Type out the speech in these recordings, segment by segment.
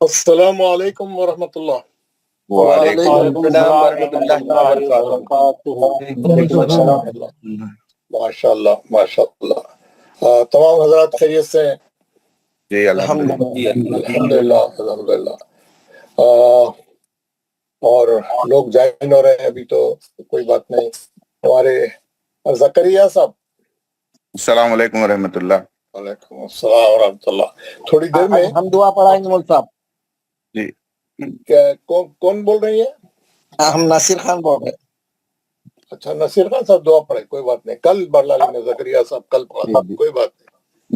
السلام علیکم ورحمۃ اللہ۔ وعلیکم السلام ورحمۃ اللہ وبرکاتہ۔ ماشاء اللہ ماشاء اللہ، تمام حضرات خیریت سے ہیں؟ جی الحمدللہ الحمدللہ۔ اور لوگ جوائن ہو رہے ہیں ابھی، تو کوئی بات نہیں۔ ہمارے زکریا صاحب، السلام علیکم ورحمۃ اللہ۔ وعلیکم السلام ورحمۃ اللہ۔ تھوڑی دیر میں ہم دعا پڑھائیں گے مول صاحب۔ جی کون بول رہی ہیں؟ ہم ناصر خان بول رہے ہیں۔ اچھا، نصیر خان صاحب دعا پڑھے، کوئی بات نہیں، کل بڑھلا لیں گے۔ زکریا صاحب کل پڑھا، کوئی بات نہیں۔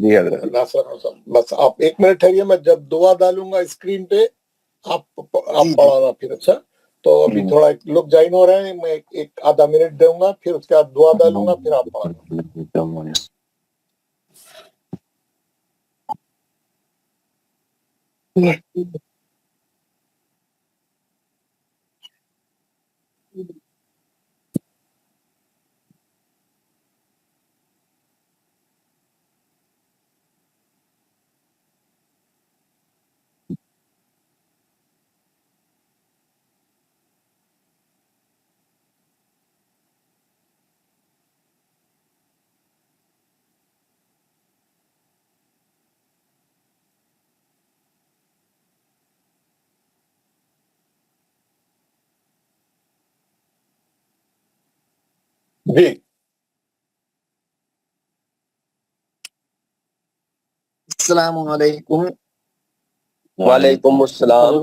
جی حضرت، ناصر خان صاحب بس آپ ایک منٹ ٹھہریے، میں جب دعا ڈالوں گا اسکرین پہ آپ پڑھانا پھر۔ اچھا، تو ابھی تھوڑا لوگ جوائن ہو رہے ہیں، میں ایک آدھا منٹ دوں گا، پھر اس کے بعد دعا ڈالوں گا، پھر آپ پڑھانا۔ جی السلام علیکم۔ وعلیکم السلام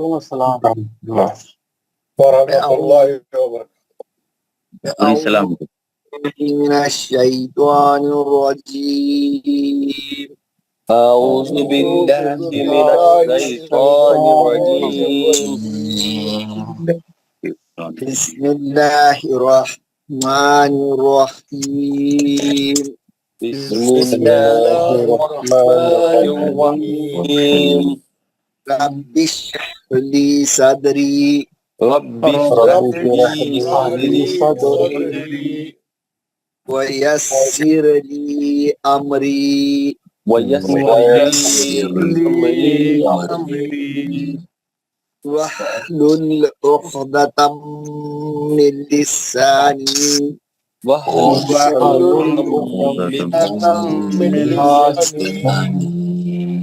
ورحمۃ اللہ وبرکاتہ۔ السلام من الشیطان الرجیم۔ اعوذ باللہ من الشیطان الرجیم۔ بسم اللہ الرحمن الرحیم۔ بسم اللہ الرحمن الرحیم۔ رب اشرح لی صدری رب اشرح لی صدری ویسر لی امری ویسر لی امری واحلل عقدۃ من لسانی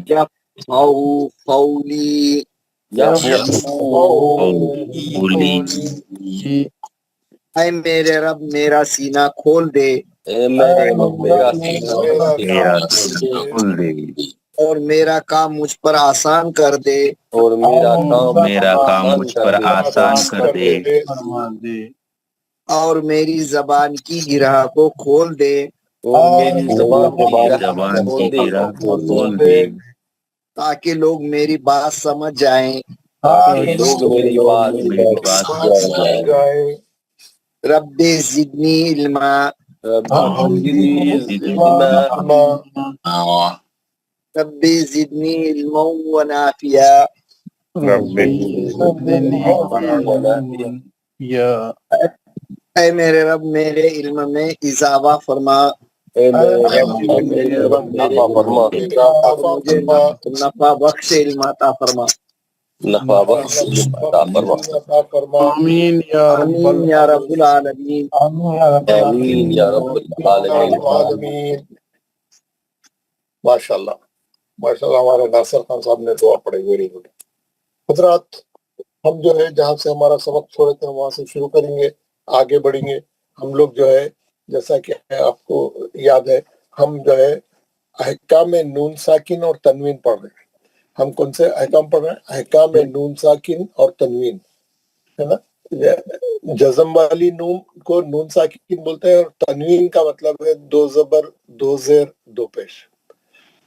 یفقہوا قولی۔ اے میرے رب میرا سینہ کھول دے اور میرا کام مجھ پر آسان کر دے اور میرا کام مجھ پر آسان کر دے اور میری زبان کی گرہ کو کھول دے اور میری زبان کی گرہ کو کھول دے تاکہ لوگ میری بات سمجھ جائیں۔ لوگ میری بات رب زدنی علما رب زدنی علما ونافعا۔ اے میرے رب میرے علم میں اضافہ فرما مجھے نفع بخش علم عطا فرما۔ آمین آمین یا رب العالمین۔ آمین یا رب العالمین۔ ماشاء اللہ ماشاء اللہ، ہمارے ناصر خان صاحب نے دعا پڑھی، ویری گڈ۔ حضرات، ہم جو ہے جہاں سے ہمارا سبق چھوڑے تھے وہاں سے شروع کریں گے، آگے بڑھیں گے۔ ہم لوگ جو ہے جیسا کہ آپ کو یاد ہے، ہم جو ہے احکام نون ساکن اور تنوین پڑھ رہے ہیں۔ ہم کون سے احکام پڑھ رہے ہیں؟ احکام نون ساکن اور تنوین، ہے نا۔ جزم والی نون کو نون ساکن بولتے ہیں، اور تنوین کا مطلب ہے دو زبر دو زیر دو پیش۔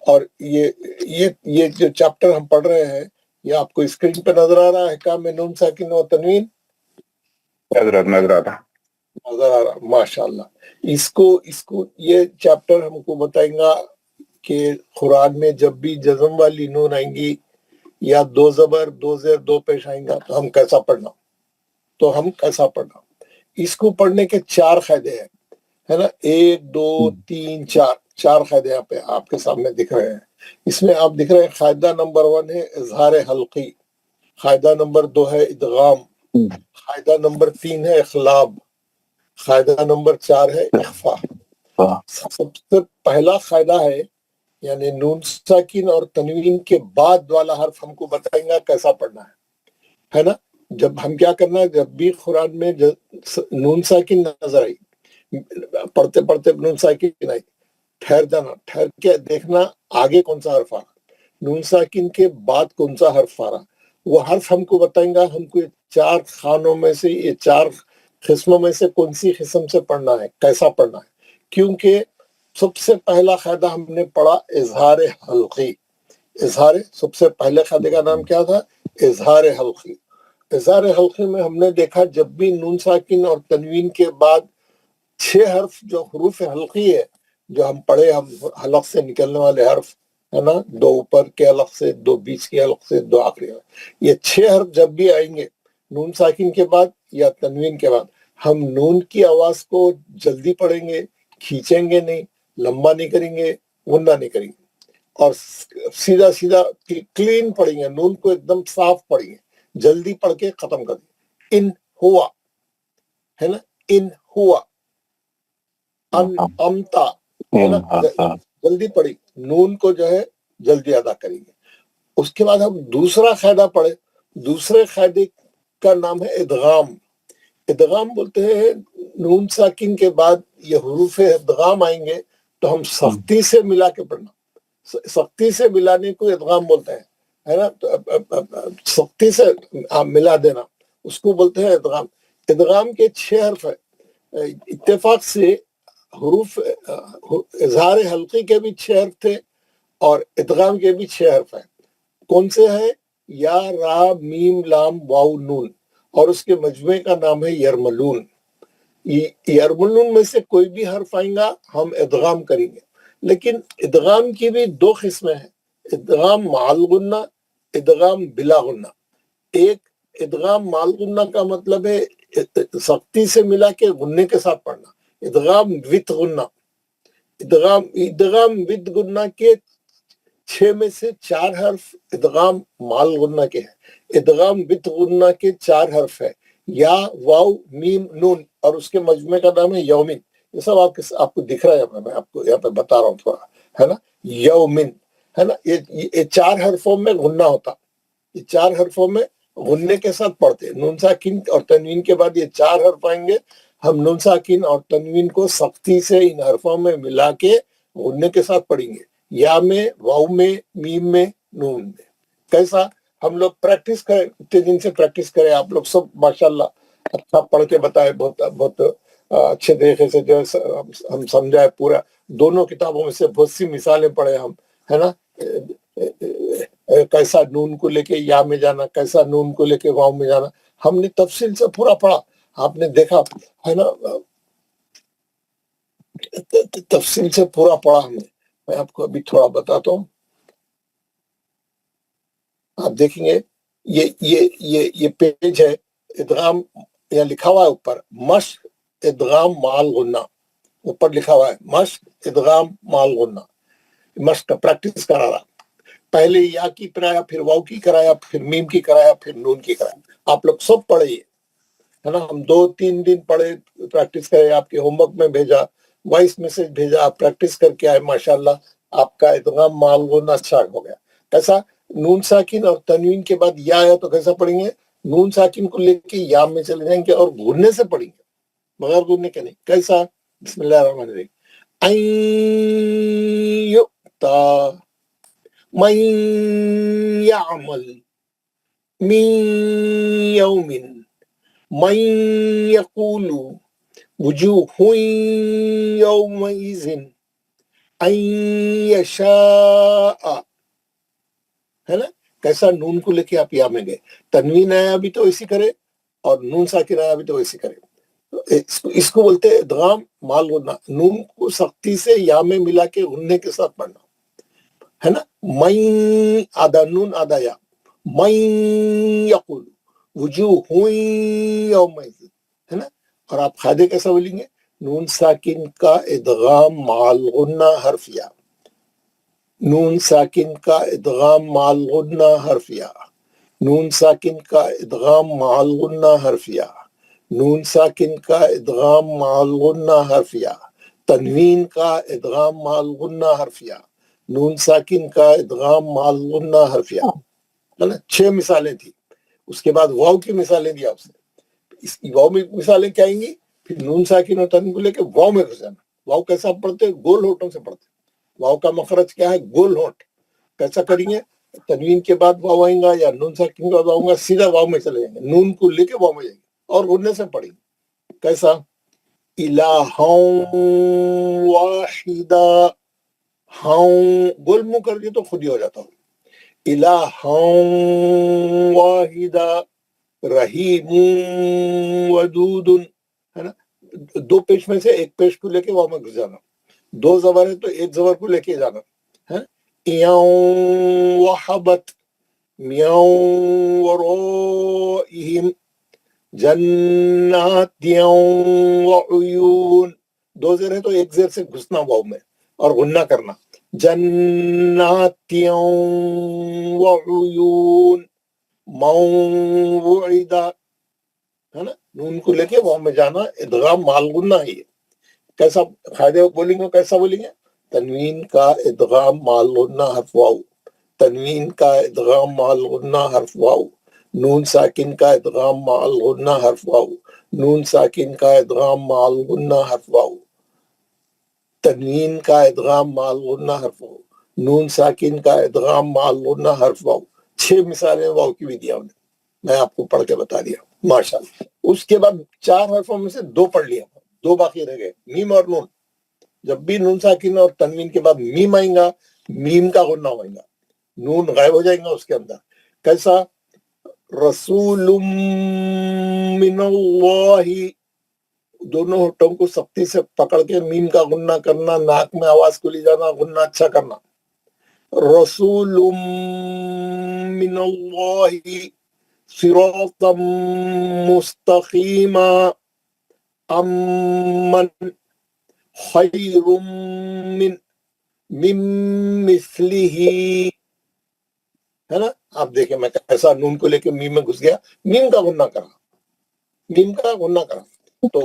اور یہ جو چیپٹر ہم پڑھ رہے ہیں، یہ آپ کو اسکرین پہ نظر آ رہا ہے، احکام نون ساکن اور تنوین نظر آ رہا۔ ماشاء اللہ۔ اس کو یہ چیپٹر ہم کو بتائیں گا کہ قرآن میں جب بھی جزم والی نون آئیں گی یا دو زبر دو زیر دو پیش آئیں گا تو ہم کیسا پڑھنا۔ اس کو پڑھنے کے 4 قاعدے ہیں، ہے نا۔ 1 2 3 4 قاعدے یہاں پہ آپ کے سامنے دکھ رہے ہیں۔ اس میں آپ دکھ رہے ہیں قاعدہ نمبر 1 ہے اظہار حلقی، قاعدہ نمبر 2 ہے ادغام، قاعدہ نمبر 3 ہے اخلاب، قاعدہ نمبر 4 ہے اخفا۔ سب سے پہلا قاعدہ ہے یعنی نون ساکن اور تنوین کے بعد والا حرف ہم کو بتائیں گا کیسا پڑھنا ہے نا۔ جب ہم کیا کرنا ہے، جب بھی قرآن میں نون ساکن نظر آئی، پڑھتے پڑھتے نون ساکن آئی، ٹھہر جانا، ٹھہر کے دیکھنا آگے کون سا حرف آ رہا، نون ساکن کے بعد کون سا حرف آ رہا، وہ حرف ہم کو بتائیں گا ہم کو یہ 4 خانوں میں سے، یہ 4 قسموں میں سے کون سی قسم سے پڑھنا ہے، کیسا پڑھنا ہے۔ کیونکہ سب سے پہلا قاعدہ ہم نے پڑھا اظہار حلقی، اظہار، سب سے پہلے قاعدے کا نام کیا تھا؟ اظہار حلقی۔ اظہار حلقی میں ہم نے دیکھا جب بھی نون ساکن اور تنوین کے بعد 6 حرف جو حروف حلقی ہے، جو ہم پڑھے، ہم حلق سے نکلنے والے حرف ہے نا، 2 اوپر کے حلق سے، 2 بیچ کے حلق سے، 2 آخری حلق، یہ 6 حرف جب بھی آئیں گے نون ساکن کے بعد یا تنوین کے بعد، ہم نون کی آواز کو جلدی پڑھیں گے، کھینچیں گے نہیں، لمبا نہیں کریں گے، غنہ نہیں کریں گے، اور سیدھا سیدھا کلین پڑھیں گے، نون کو ایک دم صاف پڑھیں گے، جلدی پڑھ کے ختم کر دیں۔ ان ہوا ہے نا، ان ہوا، ان امتا ہے نا، جلدی پڑھی، نون کو جو ہے جلدی ادا کریں گے۔ اس کے بعد ہم دوسرا قاعدہ پڑھے، دوسرے قاعدے کا نام ہے ادغام۔ ادغام بولتے ہیں نون ساکن کے بعد یہ حروف ادغام آئیں گے تو ہم سختی سے ملا کے پڑھنا، سختی سے ملانے کو ادغام بولتے ہیں، ہے نا، سختی سے ملا دینا اس کو بولتے ہیں ادغام۔ ادغام کے 6 حرف ہے، اتفاق سے حروف اظہار حلقی کے بھی 6 حرف تھے اور ادغام کے بھی 6 حرف ہیں۔ کون سے ہیں؟ یا، را، میم، لام، واو، نون، اور اس کے مجموعے کا نام ہے یرملون۔ یرملون میں سے کوئی بھی حرف آئیں گا ہم ادغام کریں گے، لیکن ادغام کی بھی 2 قسمیں ہیں، ادغام مع الغنہ، ادغام بلا غنہ۔ ایک ادغام مع الغنہ کا مطلب ہے سختی سے ملا کے غنے کے ساتھ پڑھنا، ادغام وت غنہ۔ ادغام وت غنہ کے 6 میں سے 4 حرف ادغام مع الغنہ کے ہیں، ادغام وت غنہ کے 4 حرف ہے، یا، واو، میم، نون، اور اس کے مجموعے کا نام ہے یومن۔ یہ سب آپ کو دکھ رہا ہے، میں آپ کو یہاں پہ بتا رہا ہوں تھوڑا، ہے نا، یومن ہے نا، یہ 4 حرفوں میں غنہ ہوتا، یہ 4 حرفوں میں غنے کے ساتھ پڑھتے، نون ساکن اور تنوین کے بعد یہ 4 حرف آئیں گے، ہم نون ساکن اور تنوین کو سختی سے ان حرفوں میں ملا کے غنے کے ساتھ پڑھیں گے، یا میں، واو میں، میم میں، نون میں۔ کیسا؟ ہم لوگ پریکٹس کریں، اتنے دن سے پریکٹس کریں، آپ لوگ سب ماشاءاللہ اچھا پڑھ کے بتائے، بہت اچھے طریقے سے جو ہم سمجھائے پورا، دونوں کتابوں میں سے بہت سی مثالیں پڑھے ہم، ہے نا، کیسا نون کو لے کے یا میں جانا، کیسا نون کو لے کے واو میں جانا، ہم نے تفصیل سے پورا پڑھا، آپ نے دیکھا ہے نا، تفصیل سے پورا پڑھا ہم نے۔ میں آپ کو ابھی تھوڑا بتاتا ہوں، آپ دیکھیں گے یہ پیج ہے، ادغام، یا لکھا ہوا ہے اوپر مشق ادغام مع الغنہ، اوپر لکھا ہوا ہے مشق ادغام مع الغنہ، مشق کا پریکٹس کرا رہا، پہلے یا کی کرایا، پھر واو کی کرایا، پھر میم کی کرایا، پھر نون کی کرایا، آپ لوگ سب پڑھے ہے نا، ہم 2-3 دن پڑھے، پریکٹس کرے، آپ کے ہوم ورک میں بھیجا، وائس میسج بھیجا، آپ پریکٹس کر کے آئے، ماشاءاللہ آپ کا ادغام مع الغنہ اچھا ہو گیا۔ کیسا؟ نون ساکن اور تنوین کے بعد یا ہے تو کیسا پڑھیں گے؟ نون ساکن کو لے کے یا میں چلے جائیں گے اور غننے سے پڑھیں گے، بغیر غننے کے نہیں۔ کیسا؟ بسم اللہ الرحمن الرحیم، این یؤتا من یعمل من یوم من یقول وجوہ یومئذ ان یشاء، ہے نا، کیسا؟ نون کو لے کے آپ یا میں گئے، تنوین آیا بھی تو ایسی کرے اور نون ساکن آیا بھی تو ایسی کرے، اس کو بولتے ہیں ادغام مع الغنہ، نون کو سختی سے یا میں ملا کے غننے کے ساتھ پڑھنا، ہے نا، من آدھا نون آدھا یا، من یقول وجوہ یومئذ، ہے نا، اور آپ قاعدے کیسا بولیں گے؟ نون ساکن کا ادغام مع الغنہ حرف یا، نون ساکن کا ادغام مع الغنہ حرف یا، نون ساکن کا ادغام مع الغنہ حرفیہ، نون ساکن کا ادغام مع الغنہ حرفیہ، تنوین کا ادغام مع الغنہ حرفیہ، نون ساکن کا ادغام مع الغنہ حرفیہ، ہے نا؟ 6 مثالیں تھی. اس کے بعد واو کی مثالیں دی آپ سے. اس واو میں مثالیں کیا آئیں گی؟ پھر نون ساکن اور تنوین کو لے کے واو میں گھس جانا. واو کیسا پڑھتے ہیں؟ گول ہونٹوں سے پڑھتے ہیں. واو کا مخرج کیا ہے؟ گول ہونٹ. کیسا کریں گے؟ تنوین کے بعد واو آئیں گا یا نون ساکن کے بعد واو آئیں گا، سیدھا واو میں چلے جائیں گے، نون کو لے کے واو میں جائیں گے اور غننے سے پڑھیں گے. کیسا؟ الہً واحدا، ہاؤں گول منہ کر کے تو خود ہی ہو جاتا ہوں. الہً واحدا رحیم ودود، ہے نا؟ 2 پیش میں سے ایک پیش کو لے کے واو میں گھس جانا. 2 زبر ہے تو ایک زبر کو لے کے جانا. ایاؤں وحبت میاؤں ورائہم جناتیاں وعیون. 2 زیر ہے تو ایک زیر سے گھسنا واو میں اور غنہ کرنا. جناتیاں وعیون موعدہ، ہے نا؟ نون کو لے کے واو میں جانا، ادغام مع الغنہ ہی ہے. کیسا قاعدے بولیں گے؟ کیسا بولیں گے؟ تنوین کا ادغام مع الغنہ حرف واو، تنوین کا ادغام مع الغنہ حرف واو، نون ساکن کا ادغام مع الغنہ حرف واو، نون ساکن کا ادغام مع الغنہ حرف واو، تنوین کا ادغام مع الغنہ حرف واو، نون ساکن کا ادغام مع الغنہ حرف واو. 6 مثالیں واو کی بھی دیا ہم نے، میں آپ کو پڑھ کے بتا دیا ماشاءاللہ. اس کے بعد 4 حرفوں میں سے 2 پڑھ لیا، 2 باقی رہ گئے، میم اور نون. جب بھی نون ساکن اور تنوین کے بعد میم آئیں گا، میم کا غنہ ہوئیں گا، نون غائب ہو جائیں گا اس کے اندر. کیسا؟ رسول من اللہ، دونوں ہونٹوں کو سختی سے پکڑ کے میم کا غنہ کرنا، ناک میں آواز کو لے جانا، غنہ اچھا کرنا. رسول من اللہ صراطا مستقیما امن خیر من مثلہ، ہے نا؟ آپ دیکھیں میں کیسا نون کو لے کے میم میں گھس گیا، میم کا غنہ کرا، میم کا غنہ کرا. تو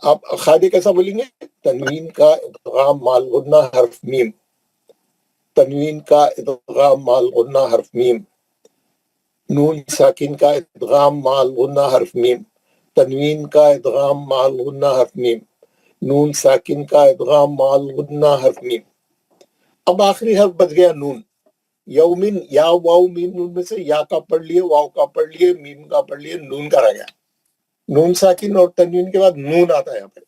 آپ قاعدے کیسا بولیں گے؟ تنوین کا ادغام مع الغنہ حرف میم، تنوین کا ادغام مع الغنہ حرف میم، نون ساکن کا ادغام مع الغنہ حرف میم، تنوین کا ادغام مع الغنہ حرف میم، نون ساکن کا ادغام مع الغنہ حرف میم. اب آخری حرف بچ گیا نون. یومن، یا واو میم نون میں سے یا کا پڑھ لیے، واو کا پڑھ لیے، میم کا پڑھ لیے، نون کا رہ گیا. نون ساکن اور تنوین کے بعد نون آتا ہے یہاں پہ،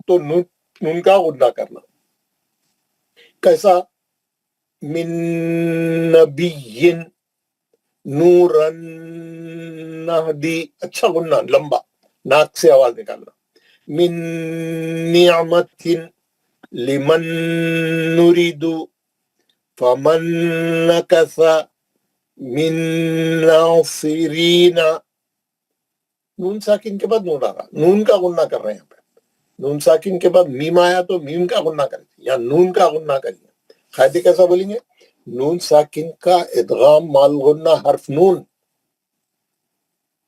تو نون کا غنہ کرنا. کیسا؟ من نبی نورن نہدی، اچھا غنہ لمبا، ناک سے آواز نکالنا. من نعمت لمن نرید فمن نکث من ناصرین. نون ساکن کے بعد نون آ رہا، نون کا غنہ کر رہے ہیں یہاں پہ. نون ساکن کے بعد میم آیا تو میم کا غنہ کریں یا نون کا غنہ کریے. قاعدے کیسا بولیں گے؟ نون ساکن کا ادغام مع الغنہ حرف نون،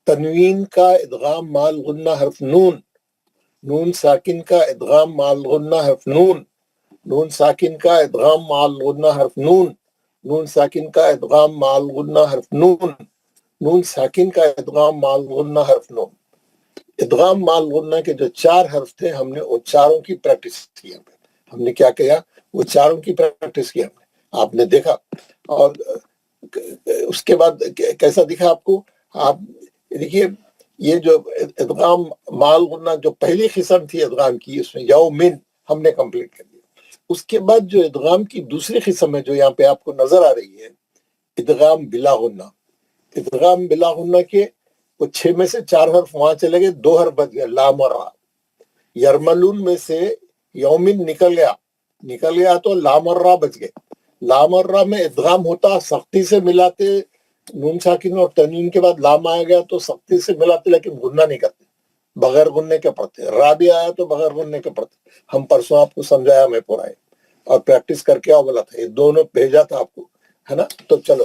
تنوین کا ادغام مع الغنہ حرف نون، نون ساکن کا ادغام مع الغنہ حرف نون، نون ساکن کا ادغام مع الغنہ حرف نون، نون ساکن کا ادغام مع الغنہ حرف نون، نون ساکن کا ادغام مع الغنہ حرف نون. ادغام مع الغنہ کے جو 4 حرف تھے، ہم نے ان چاروں کی پریکٹس کی. ہم نے کیا کیا؟ وہ چاروں کی پریکٹس کی ہم نے، آپ نے دیکھا. اور اس کے بعد کیسا دکھا آپ کو؟ آپ دیکھیے یہ جو ادغام مع الغنہ جو پہلی قسم تھی ادغام کی، اس میں یومن ہم نے کمپلیٹ کر دیا. اس کے بعد جو ادغام کی دوسری قسم ہے جو یہاں پہ آپ کو نظر آ رہی ہے، ادغام بلا غنہ. ادغام بلا غنہ کے وہ 6 میں سے 4 حرف وہاں چلے گئے، 2 حرف بچ گئے، لام اور را. یرملون میں سے یومن نکل گیا تو لام اور را بچ گئے. لام اور را میں ادغام ہوتا، سختی سے ملاتے، نون ساکن اور تنوین کے بعد لام آیا گیا تو سختی سے ملاتے لیکن غنہ نہیں کرتے، بغیر غننے کے پڑھتے. را بھی آیا تو بغیر غننے کے پڑھتے. ہم پرسوں آپ کو سمجھایا، میں پورا ہے اور پریکٹس کر کے بولا تھا، یہ دونوں بھیجا تھا آپ کو، ہے نا؟ تو چلو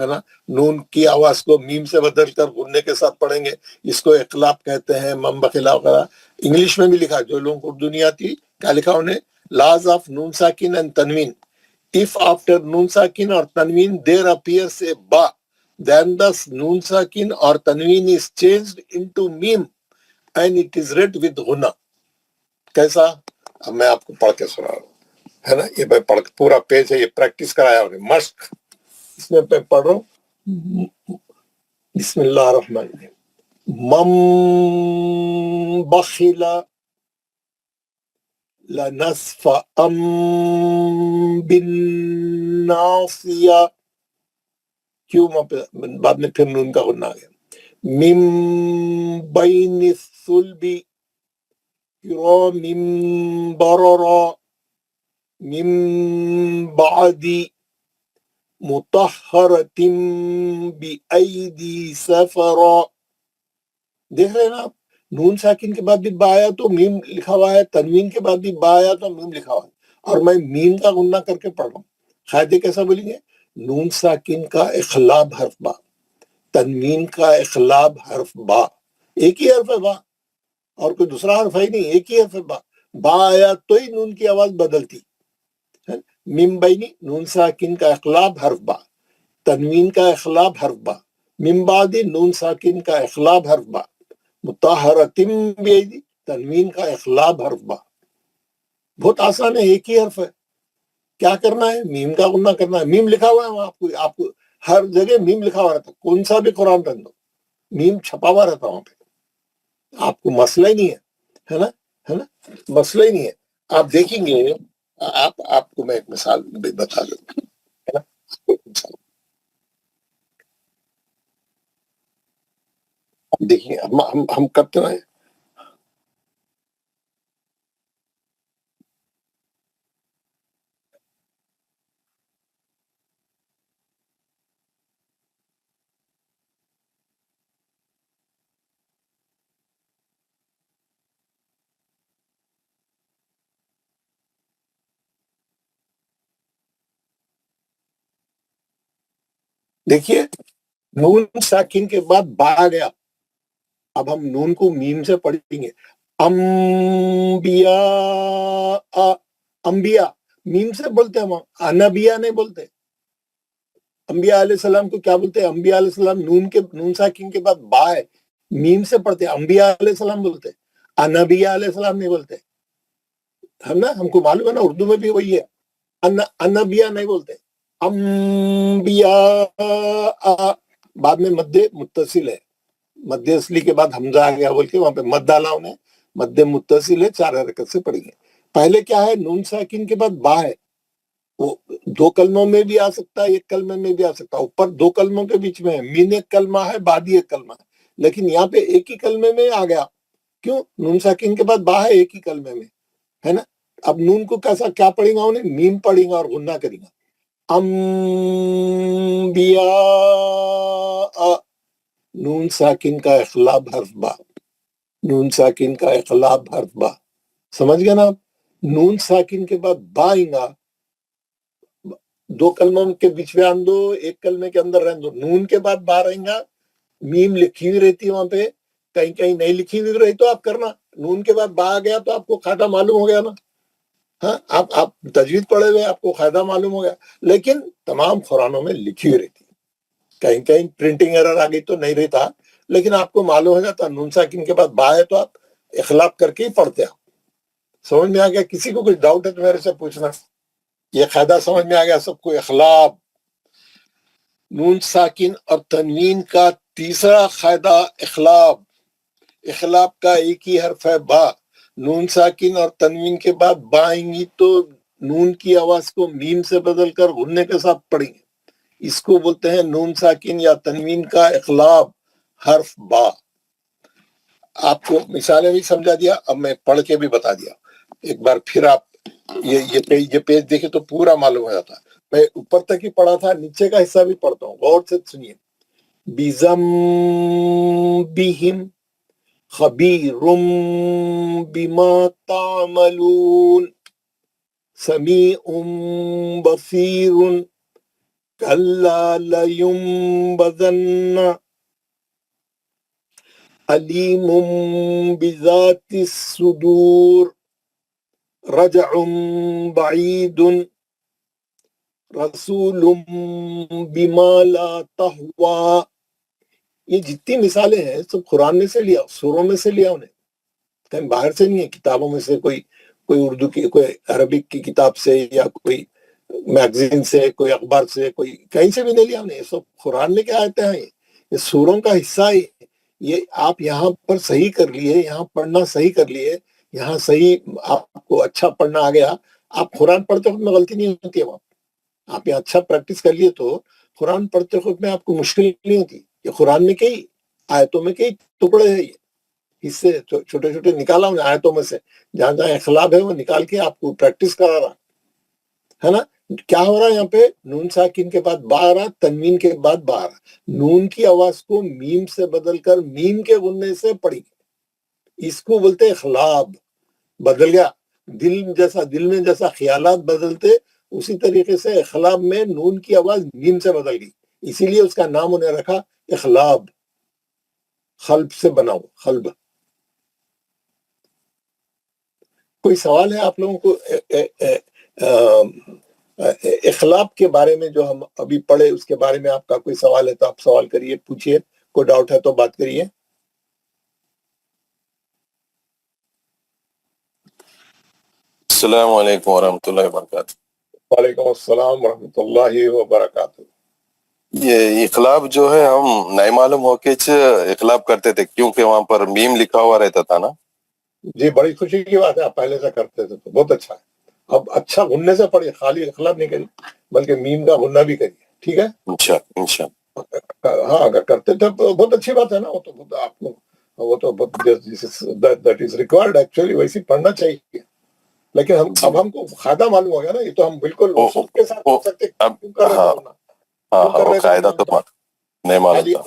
ہے نا. نون کی آواز کو میم سے بدل کر غننے کے ساتھ پڑھیں گے. اس کو اقلاب کہتے ہیں, ممبخلا وغیرہ. انگلش میں بھی لکھا, جو لوگوں کو اردو نہیں آتی, کیا لکھا انہیں, لاز آف نون ساکن and تنوین. If after nun sakin or tanween there appears a ba, then the nun sakin or tanween is changed into mim and it is read with ghunna. کیسا؟ اب میں آپ کو پڑھ کے سنا رہا ہوں, ہے نا. یہ میں پڑھ پورا پیج ہے, یہ پریکٹس کرایا انہیں, مشق. اس میں میں پڑھ رہا ہوں. بسم اللہ الرحمن الرحیم. من بخل لنصفأ بالناصیہ. کیوں بعد میں پھر نون کا غنہ آ گیا. من بین الصلب کرام بررا من بعد مطہرۃ بأیدی سفرا. دیکھ رہے ہیں نا آپ, نون ساکن کے بعد بھی با آیا تو میم لکھا ہوا ہے, تنوین کے بعد بھی با آیا تو میم لکھا ہوا ہے, اور میں میم کا غنہ کر کے پڑھ رہا ہوں. قاعدے کیسا بولیں گے؟ نون ساکن کا اخلاب حرف با, تنوین کا اخلاب حرف با. ایک ہی حرف ہے با, اور کوئی دوسرا حرف ہے نہیں, ایک ہی حرف ہے با. با آیا تو ہی نون کی آواز بدلتی. میم بینی نون ساکن کا اخلاب حرف با, تنوین کا اخلاب حرف با. من بعد نون ساکن کا اخلاب حرف با, مطہرۃ بیدی تنوین کا اخلاب حرف با. بہت آسان ہے, ایک ہی حرف ہے. کیا کرنا ہے؟ میم کا غنہ کرنا ہے. میم لکھا ہوا ہے وہاں, آپ کو ہر جگہ میم لکھا ہوا رہتا, کون سا بھی قرآن رکھ دو میم چھپا ہوا رہتا وہاں پہ. آپ کو مسئلہ ہی نہیں ہے نا, ہے نا, مسئلہ ہی نہیں ہے. آپ دیکھیں گے, آپ کو میں ایک مثال بتا دوں, ہے نا. دیکھیے ہم کرتے ہیں, دیکھیے نون ساکن کے بعد با آ گیا. اب ہم نون کو میم سے پڑھیں گے. انبیاء, انبیاء میم سے بولتے ہیں ہم, انبیاء نہیں بولتے. انبیاء علیہ السلام کو کیا بولتے ہیں؟ انبیاء علیہ السلام نون ساکن کے بعد با ہے, میم سے پڑھتے ہیں, انبیاء علیہ السلام بولتے. انبیاء علیہ السلام نہیں بولتے, ہم نا, ہم کو معلوم ہے نا, اردو میں بھی وہی ہے. انبیاء نہیں بولتے, انبیاء. بعد میں مد متصل ہے, مد اصلی کے بعد حمزہ آ گیا بول کے وہاں پہ مد ڈالا انہیں, مد متصل ہے, 4 حرکت سے پڑھیں گے. پہلے کیا ہے؟ نون ساکن کے بعد با ہے. وہ 2 کلموں میں بھی آ سکتا ہے, 1 کلمے میں بھی آ سکتا ہے. اوپر 2 کلموں کے بیچ میں ہے, مین 1 کلمہ ہے, بعد 1 کلمہ ہے. لیکن یہاں پہ ایک ہی کلمے میں آ گیا. کیوں؟ نون ساکن کے بعد با ہے ایک ہی کلمے میں, ہے نا. اب نون کو کیسا کیا پڑھیں گا انہیں؟ میم پڑھیں گا اور غنہ کریں گا. انبیاء, نون ساکن کا اخلاب حرف با, نون ساکن کا اخلاب حرف با. سمجھ گئے نا آپ؟ نون ساکن کے بعد با آئیں گا, 2 کلموں کے بیچ میں آن دو, 1 کلمے کے اندر رہن دو. نون کے بعد با رہیں گا, میم لکھی ہوئی رہتی ہے وہاں پہ, کہیں کہیں نہیں لکھی ہوئی رہی تو آپ کرنا. نون کے بعد با آ گیا تو آپ کو قاعدہ معلوم ہو گیا نا. ہاں, آپ تجوید پڑھے ہوئے, آپ کو قاعدہ معلوم ہو گیا. لیکن تمام قرآنوں میں لکھی ہوئی رہتی, کہیں کہیں پرنٹنگ ایرر آ گئی تو نہیں رہتا, لیکن آپ کو معلوم ہو جاتا. نون ساکن کے بعد با ہے تو آپ اخلاق کر کے ہی پڑھتے ہیں. سمجھ میں آ گیا؟ کسی کو کچھ ڈاؤٹ ہے تو میرے سے پوچھنا. یہ قاعدہ سمجھ میں آ گیا سب کو؟ اخلاق, نون ساکن اور تنوین کا تیسرا قاعدہ اخلاق. اخلاق کا ایک ہی حرف ہے با. نون ساکن اور تنوین کے بعد با آئیں گی تو نون کی آواز کو میم سے بدل کر غننے کے ساتھ پڑھیں گے. اس کو بولتے ہیں نون ساکن یا تنوین کا اخلاب حرف با. آپ کو مثالیں بھی سمجھا دیا, اب میں پڑھ کے بھی بتا دیا. ایک بار پھر آپ یہ پیج دیکھیں تو پورا معلوم ہو جاتا. میں اوپر تک ہی پڑھا تھا, نیچے کا حصہ بھی پڑھتا ہوں, غور سے سنیے. بِذَنبِهِمْ خَبِيرٌ بِمَا تَعْمَلُونَ سَمِيعٌ بَصِيرٌ کلا لینبذن علیم بذات الصدور رجع بعید رسول بما لا تہوی. یہ جتنی مثالیں ہیں سب قرآن میں سے لیا، سوروں میں سے لیا، انہیں کہیں باہر سے نہیں ہے، کتابوں میں سے کوئی اردو کی، کوئی عربک کی کتاب سے، یا کوئی میگزین سے، کوئی اخبار سے، کوئی کہیں سے بھی نہیں لیا انہیں. یہ سب قرآن میں کیا آتے ہیں، یہ سوروں کا حصہ ہے. یہ آپ یہاں پر صحیح کر لیے، یہاں پڑھنا صحیح کر لیے، یہاں صحیح آپ کو اچھا پڑھنا آ گیا، آپ قرآن پڑھتے وقت میں غلطی نہیں ہوتی ہے. آپ یہاں اچھا پریکٹس کر لیے تو قرآن پڑھتے وقت میں آپ کو مشکل نہیں ہوتی. یہ قرآن میں کئی آیتوں میں کئی ٹکڑے ہیں، یہ حصے چھوٹے چھوٹے نکالا ہوں آیتوں میں سے، جہاں جہاں اخلاق ہے وہ نکال کے آپ کو پریکٹس کرا رہا ہے نا. کیا ہو رہا ہے یہاں پہ؟ نون ساکن کے بعد با آ رہا، تنوین کے بعد با آ رہا. نون کی آواز کو میم سے بدل کر میم کے غننے سے پڑھی، اس کو بولتے اخلاب. بدل گیا دل میں جیسا خیالات بدلتے، اسی طریقے سے اخلاب میں نون کی آواز میم سے بدل گئی، اسی لیے اس کا نام انہیں رکھا اخلاب. خلب سے بنا ہوا، خلب. کوئی سوال ہے آپ لوگوں کو اخلاب کے بارے میں جو ہم ابھی پڑھے اس کے بارے میں؟ آپ کا کوئی سوال ہے تو آپ سوال کریے، پوچھئے. کوئی ڈاؤٹ ہے تو بات کریے. السلام علیکم ورحمۃ اللہ وبرکاتہ. وعلیکم السلام ورحمۃ اللہ وبرکاتہ. یہ اخلاب جو ہے ہم نہیں معلوم ہو کے اخلاب کرتے تھے کیونکہ وہاں پر میم لکھا ہوا رہتا تھا نا. جی بڑی خوشی کی بات ہے، آپ پہلے سے کرتے تھے تو بہت اچھا ہے. اب اچھا غننے سے پڑھیے، خالی اخلاب نہیں کریے بلکہ میم کا غنہ بھی کریے. ٹھیک ہے؟ انشاء ہاں اگر کرتے تھے تو بہت اچھی بات ہے نا. وہ تو آپ کو وہ تو دیٹ از ریکوائرڈ ایکچولی، ویسے پڑھنا چاہیے. لیکن اب ہم کو فائدہ معلوم ہو گیا نا. یہ تو ہم بالکل اصول کے ساتھ پڑھ سکتے کیوں کر رہے تھے غنہ؟ کیوں کر وہ رہے تھے قاعدہ تو نہیں معلوم تھا.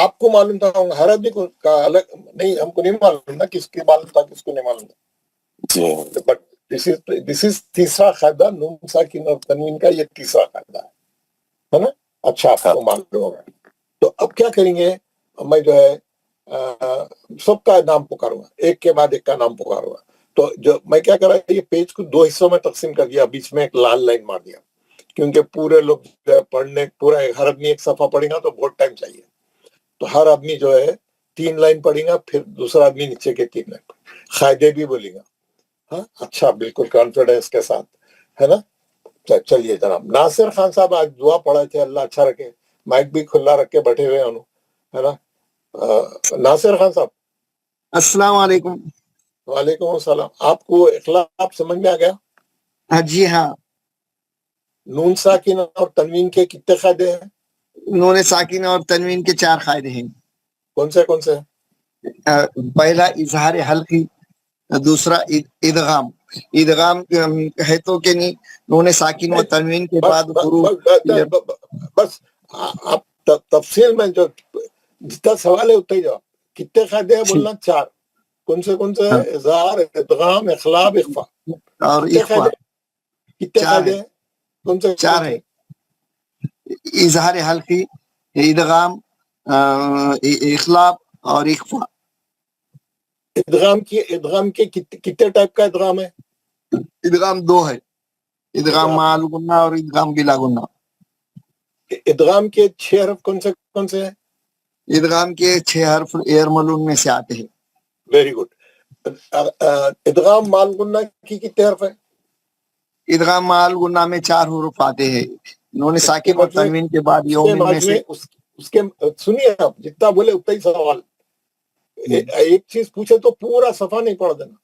آپ کو معلوم تھا، ہر آدمی کو کا الگ نہیں. ہم کو نہیں معلوم نا کس کے معلوم تھا کس کو نہیں معلوم تھا. جی بٹ دس از تیسرا قاعدہ، نون ساکن اور تنوین کا یہ تیسرا قاعدہ ہے نا. اچھا آپ کو معلوم ہوگا. تو اب کیا کریں گے؟ میں جو ہے سب کا نام پکاروں گا، ایک کے بعد ایک کا نام پکاروں گا. تو جو میں کیا کر رہا ہے، یہ پیج کو 2 حصوں میں تقسیم کر دیا، بیچ میں ایک لال لائن مار دیا، کیونکہ پورے لوگ پڑھنے پورا ہر آدمی ایک صفحہ پڑھے گا تو بہت ٹائم چاہیے. تو ہر آدمی جو ہے 3 لائن پڑھے گا، پھر دوسرا آدمی نیچے کے 3 لائن قاعدے بھی بولے گا. ہاں اچھا، بالکل کانفیڈنس کے ساتھ ہے نا. چلیے جناب ناصر خان صاحب آج دعا پڑھے تھے، اللہ اچھا رکھے. مائک بھی کھلا رکھ کے بیٹھے ہوئے انہوں، ہے نا. ناصر خان صاحب السلام علیکم. وعلیکم السلام. آپ کو اخلاق سمجھ میں آ گیا؟ جی ہاں. نون ساکن اور تنوین کے کتنے قاعدے ہیں؟ نون ساکن اور تنوین کے 4 قاعدے ہیں. کون سے کون سے؟ پہلا اظہار حلقی، دوسرا ادغام. ادغام ہے تو کہ نہیں، نون ساکن و تنوین کے بعد بس آپ تفصیل میں جو جتنا سوال ہے اتنا ہی جواب. کتنے قاعدے ہیں بولنا؟ 4. کون سے ہے؟ اظہار، ادغام، اخلاب، اخفا اور اخفا. کتنے قاعدے ہیں؟ کون سے 4 ہے. اظہار حلقی، ادغام، اخلاب اور اخفا. ادغام کے کتنے ٹائپ کا ادغام ہے؟ ادغام 2 ہے، ادغام مع الغنہ اور ادغام بلا غنہ. ادغام کے 6 حرف کون سے ہیں؟ ادغام کے 6 حرف ایرملون میں سے آتے ہیں. Very good. ادغام مع الغنہ کی کتنے حرف ہیں؟ ادغام مع الغنہ میں 4 حروف آتے ہیں. نون ساکن اور تنوین کے بعد یومن میں سے اس کے سنیے، آپ جتنا بولے اتنا ہی سوال. ایک چیز پوچھے تو پورا صفحہ نہیں پڑھ دینا.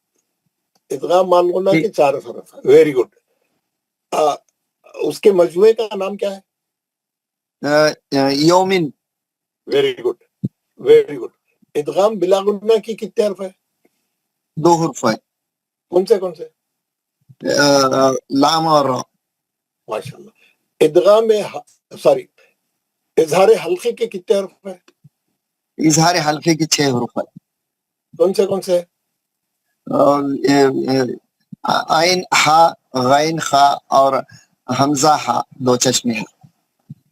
ادغام مع الغنہ کے 4 حرف. Very good. اس کے مجموعے کا نام کیا ہے؟ یومن. Very good very good. ادغام بلا غنہ کی کتنے حرف ہے؟ 2 حرف ہے. کون سے؟ لام اور را. ماشاءاللہ. ادغام میں اظہار حلقے کے کتنے حرف ہے؟ اظہار حلقے کے 6 حروف ہے. کون سے؟ عین، ہا، غین، خا اور حمزہ ہا 2 چشمے ہیں.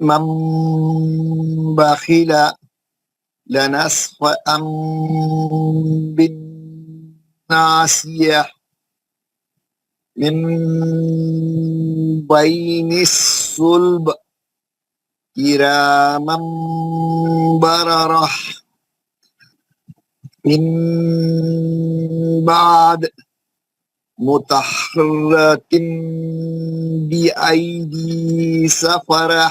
من بخل لنسفعا بالناصية من بين الصلب كراما بررة من بعد مطهرة بأيدي سفرة.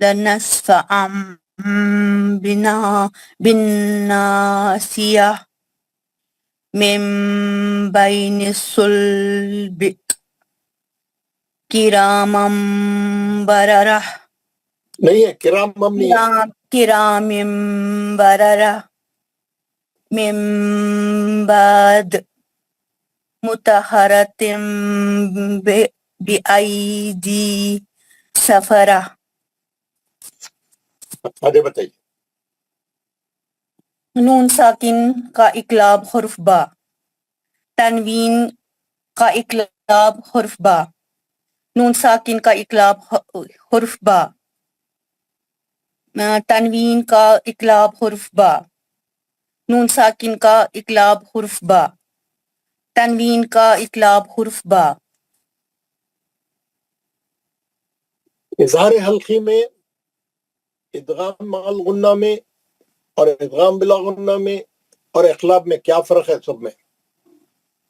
لنسفعا بالناصية من بين الصلب كراما بررة نہیں ہے کرام ممنی ہے كرام بررة من بعد مطهرة بأيدي سفرة. آگے بتائیے. نون ساکن کا اقلاب حرف با، تنوین کا اقلاب حرف با، نون ساکن کا اقلاب حرف با، تنوین کا اقلاب حرف با، نون ساکن کا اقلاب حرف با، تنوین کا اقلاب حرف با. اظہار حلقی میں، ادغام مع الغنہ میں اور ادغام بلا غنہ میں اور اقلاب میں کیا فرق ہے سب میں؟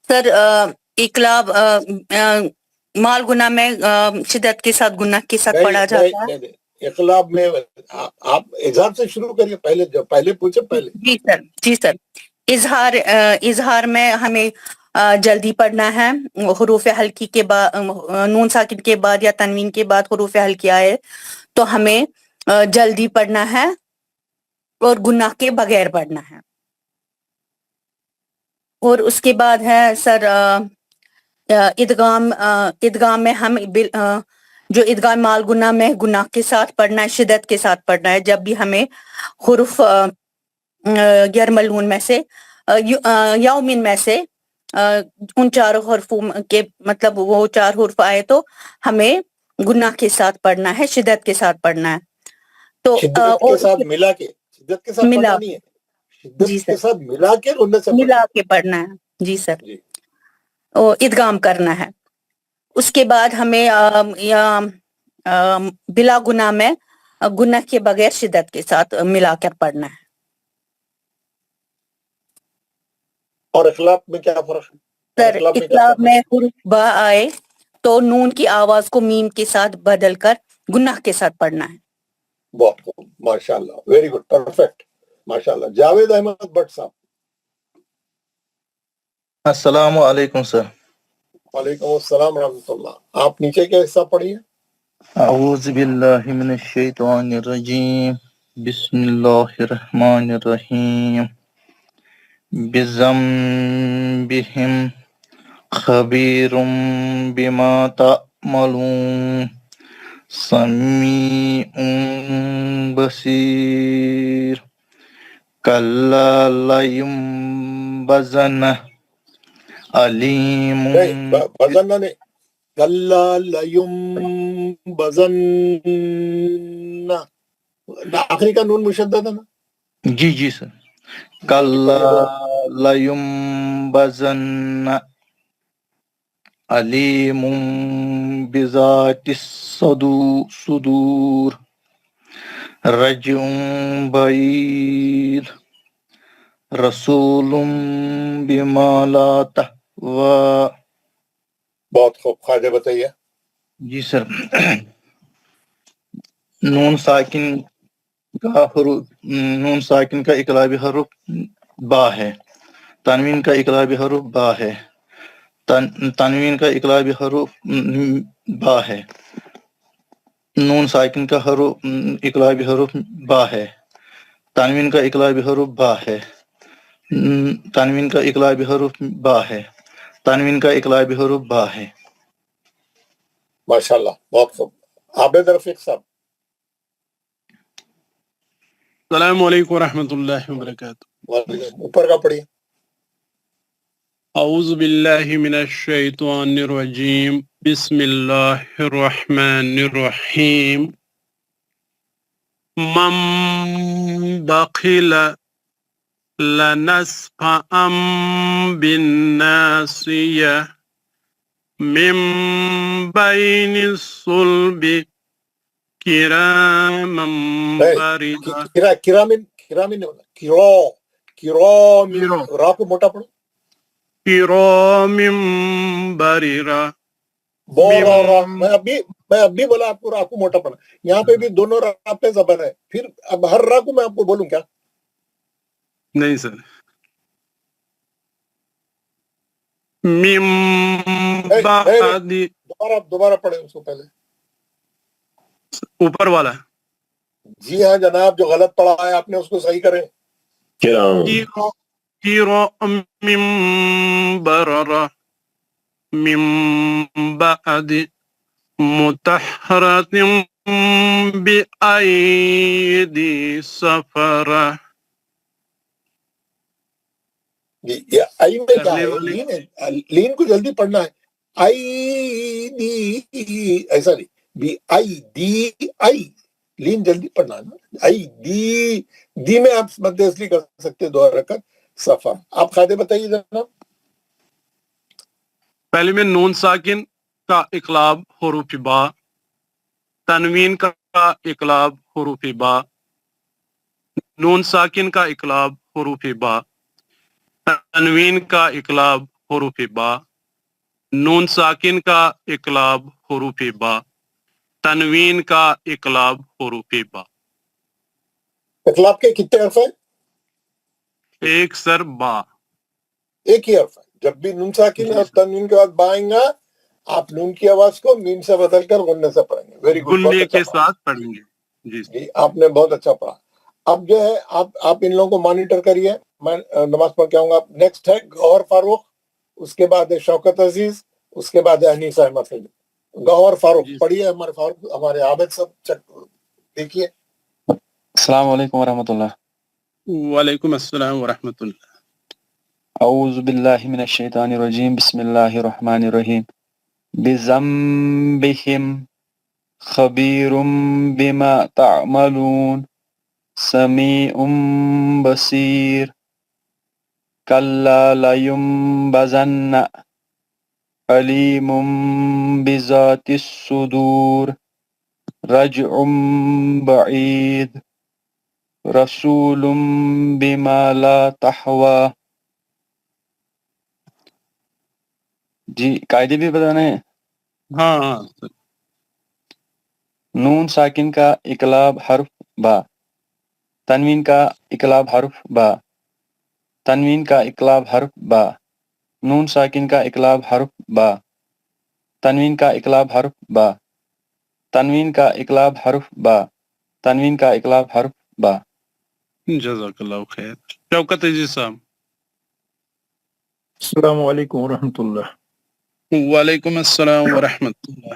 سر اقلاب مال گناہ میں شدت کے ساتھ گناہ کے ساتھ پڑھا جاتا ہے. نہیں، اقلاب میں آپ اظہار سے شروع کریے، پہلے پوچھے پہلے. جی سر اظہار میں ہمیں جلدی پڑھنا ہے. حروف حلقی کے بعد، نون ساکن کے بعد یا تنوین کے بعد حروف حلقی آئے تو ہمیں جلدی پڑھنا ہے اور گناہ کے بغیر پڑھنا ہے. اور اس کے بعد ہے سر ادغام میں ہم جو ادغام مال گناہ میں گناہ کے ساتھ پڑھنا ہے، شدت کے ساتھ پڑھنا ہے. جب بھی ہمیں حروف غیر ملعون میں سے یومن میں سے ان چاروں حرفوں کے مطلب وہ چار حرف آئے تو ہمیں گناہ کے ساتھ پڑھنا ہے، شدت کے ساتھ پڑھنا ہے. تو شدت کے ساتھ ملا کے، شدت کے ساتھ پڑھنا نہیں ہے، شدت کے ساتھ ملا کے غنہ سے ملا کے پڑھنا ہے. جی سر، ادغام کرنا ہے. اس کے بعد ہمیں بلا گناہ میں گناہ کے بغیر شدت کے ساتھ ملا کر پڑھنا ہے. اور اخلاق میں کیا فرق ہے؟ سر اقلاب میں حرف با آئے تو نون کی آواز کو میم کے ساتھ بدل کر گناہ کے ساتھ پڑھنا ہے. بہت خوب، ماشاء اللہ، ویری گڈ، پرفیکٹ، ماشاء اللہ. جاوید احمد بٹ صاحب. السلام علیکم سر. وعلیکم السلام ورحمۃ اللہ. آپ نیچے کا حصہ پڑھیے. اعوذ باللہ من الشیطان الرجیم، بسم اللہ الرحمن الرحیم. بذنبہم خبیر بما تعملون سمیع بصیر. کلا لینبذن علیم. نہیں، بزن نہیں، کلا لیمبذن، آخری کا نون مشدد ہے نا. جی سر. کلا لینبذن علیم بذات الصدور رجع بعید رسول بما لا تهوى. بہت خوب، خواجہ بتائیے. جی سر. نون ساکن کا اقلابی حرف با ہے، تنوین کا اقلابی حرف با ہے، تنوین کا اقلابی حرف با ہے، نون ساکن کا اقلابی حرف با ہے، تنوین کا اقلابی حرف با ہے، تنوین کا اقلابی حرف با ہے، تنوین کا اقلابی حرف با ہے. ماشاء اللہ، بہت خوب. عابد رفیق صاحب. السلام علیکم ورحمۃ اللہ وبرکاتہ. اوپر کا پڑھیے. اعوذ باللہ من الشیطان الرجیم، بسم اللہ الرحمن الرحیم. من بخل لنسفعا بالناصیہ من بین الصلب کراما بررہ. کرامن را کو موٹا پڑھو. کرام بررہ. میں ابھی میں اب بھی بولا آپ کو راکو موٹا پڑا, یہاں پہ بھی دونوں را پہ زبر ہے, پھر اب ہر را کو میں آپ کو بولوں کیا؟ نہیں سر. من بعد, دوبارہ پڑھیں اس کو پہلے. اوپر والا جی ہاں جناب, جو غلط پڑھا ہے آپ نے اس کو صحیح کریں. من بررہ من بعد مطہرات بأیدی سفرہ. یہ آئی میں کیا کرنے ہے؟ والے لین ہے, لین کو جلدی پڑھنا ہے. آئی دی ایسا نہیں, بی آئی دی آئی, لین جلدی پڑھنا ہے نا. آئی دی میں آپ مد اصلی کر سکتے 2 رکعت صفا. آپ قاعدے بتائیے جناب. پہلے میں نون ساکن کا اقلاب حروف با, تنوین کا اقلاب حروف با, نون ساکن کا اقلاب حروف با, تنوین کا اقلاب حروف با, نون ساکن کا اقلاب حروف با, تنوین کا اقلاب حروف با. اقلاب کے کتنے حرف ہیں؟ ایک سر با. ایک ہی حرف ہے. جب بھی نون ساکن اور تنوین کے بعد با آئیں گا, آپ نون کی آواز کو میم سے بدل کر غنہ سے پڑھیں گے. ویری گڈ, بہت گنے اچھا کے پڑھا. ساتھ پڑھیں گے. جی جی آپ نے بہت اچھا پڑھا. اب جو ہے آپ ان لوگوں کو مانیٹر کریے, میں نماز پڑھ کے آؤں گا. نیکسٹ ہے گوہر فاروق, اس کے بعد ہے شوکت عزیز, اس کے بعد ہے انیس احمد فیض. گوہر فاروق پڑھیے. ہمارے فاروق, ہمارے عابد سب دیکھیے. السلام علیکم ورحمۃ اللہ. وعلیکم السلام ورحمۃ اللہ. اعوذ باللہ من الشیطان الرجیم, بسم اللہ الرحمن الرحیم. بذنبہم خبیر بما تعملون سمیع بصیر. کلا لینبذن علیم بذات الصدور. رجع بعید رسول بما لا تحوی. جی قاعدے بھی بتانا ہے. ہاں نون ساکن کا اقلاب حرف با, تنوین کا اقلاب حرف با, تنوین کا اقلاب حرف با, نون ساکن کا اقلاب حرف با, تنوین کا اقلاب حرف با, تنوین کا اقلاب حرف با, تنوین کا اقلاب حرف با. جزاک اللہ خیر. شوکت عزیز صاحب. السلام علیکم ورحمۃ اللہ. وعلیکم السلام ورحمۃ اللہ.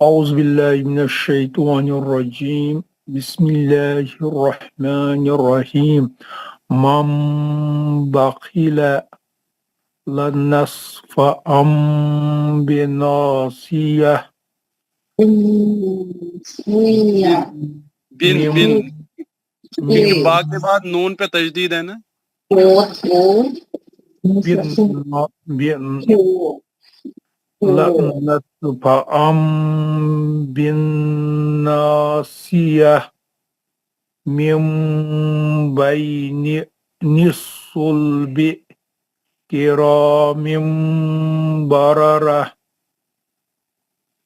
اعوذ باللہ من الشیطان الرجیم, بسم اللہ الرحمن الرحیم. من بخل لنصفعا بناصیہ. بن با کے بعد نون پہ تجدید ہے نا. لنصفعا بالناصیہ من بین الصلب کرام بررہ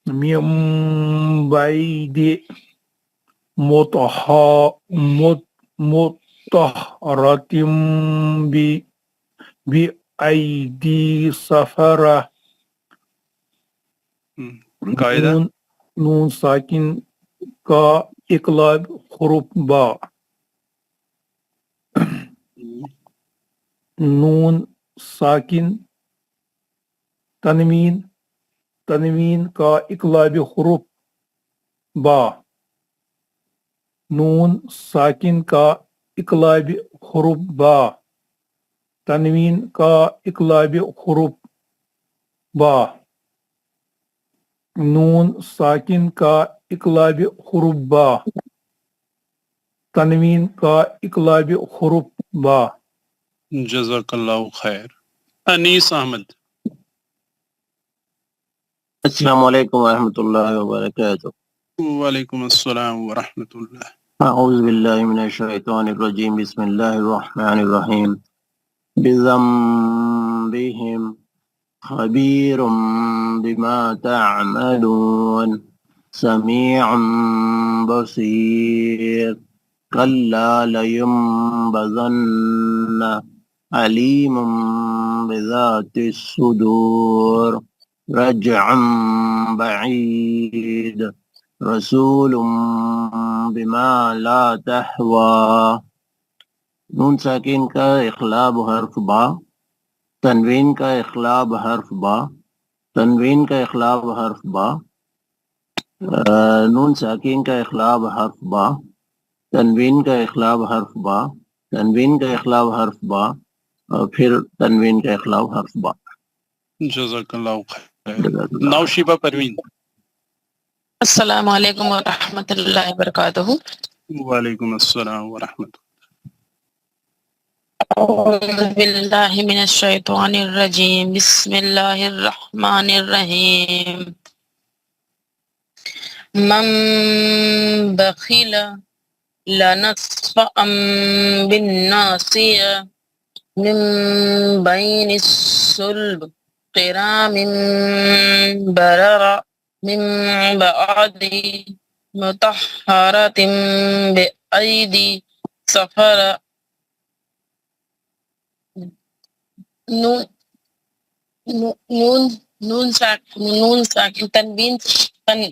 من بعد مطہرۃ بأیدی سفرہ. قاعدہ نون ساکن کا اقلاب حروف با, نون ساکن تنوین کا اقلاب حروف با, نون ساکن کا اقلاب حروف با, تنوین کا اقلاب حروف با, نون ساکن کا اقلاب حروف با, تنوین کا اقلاب حروف با. جزاک اللہ خیر. انیس احمد. السلام علیکم ورحمۃ اللہ وبرکاتہ. وعلیکم السلام ورحمۃ اللہ. اعوذ باللہ من الشیطان الرجیم, بسم اللہ الرحمن الرحیم. بذنبہم خبیر بما تعملون سميع بصير كلا لينبذن عليم بذات الصدور رجعا بعيد رسول بما لا تهوى نون ساکن کا اخلاب حرف با، تنوین کا اخلاب حرف با، تنوین کا اخلاب حرف با، نون ساکن کا اخلاب حرف با، تنوین کا اخلاب حرف با، تنوین کا اخلاب حرف با، اور پھر تنوین کا اخلاب حرف با. جزاک اللہ خیر. نوشیبہ پروین. السلام علیکم ورحمۃ اللہ وبرکاتہ. وعلیکم السلام ورحمۃ اللہ. اعوذ باللہ من الشیطان الرجیم بسم اللہ الرحمن الرحیم. من بخل لنصفأ بالناصیہ من بین الصلب قرام برر من بعد مطہرۃ بأیدی سفر. نون ساکن تنوین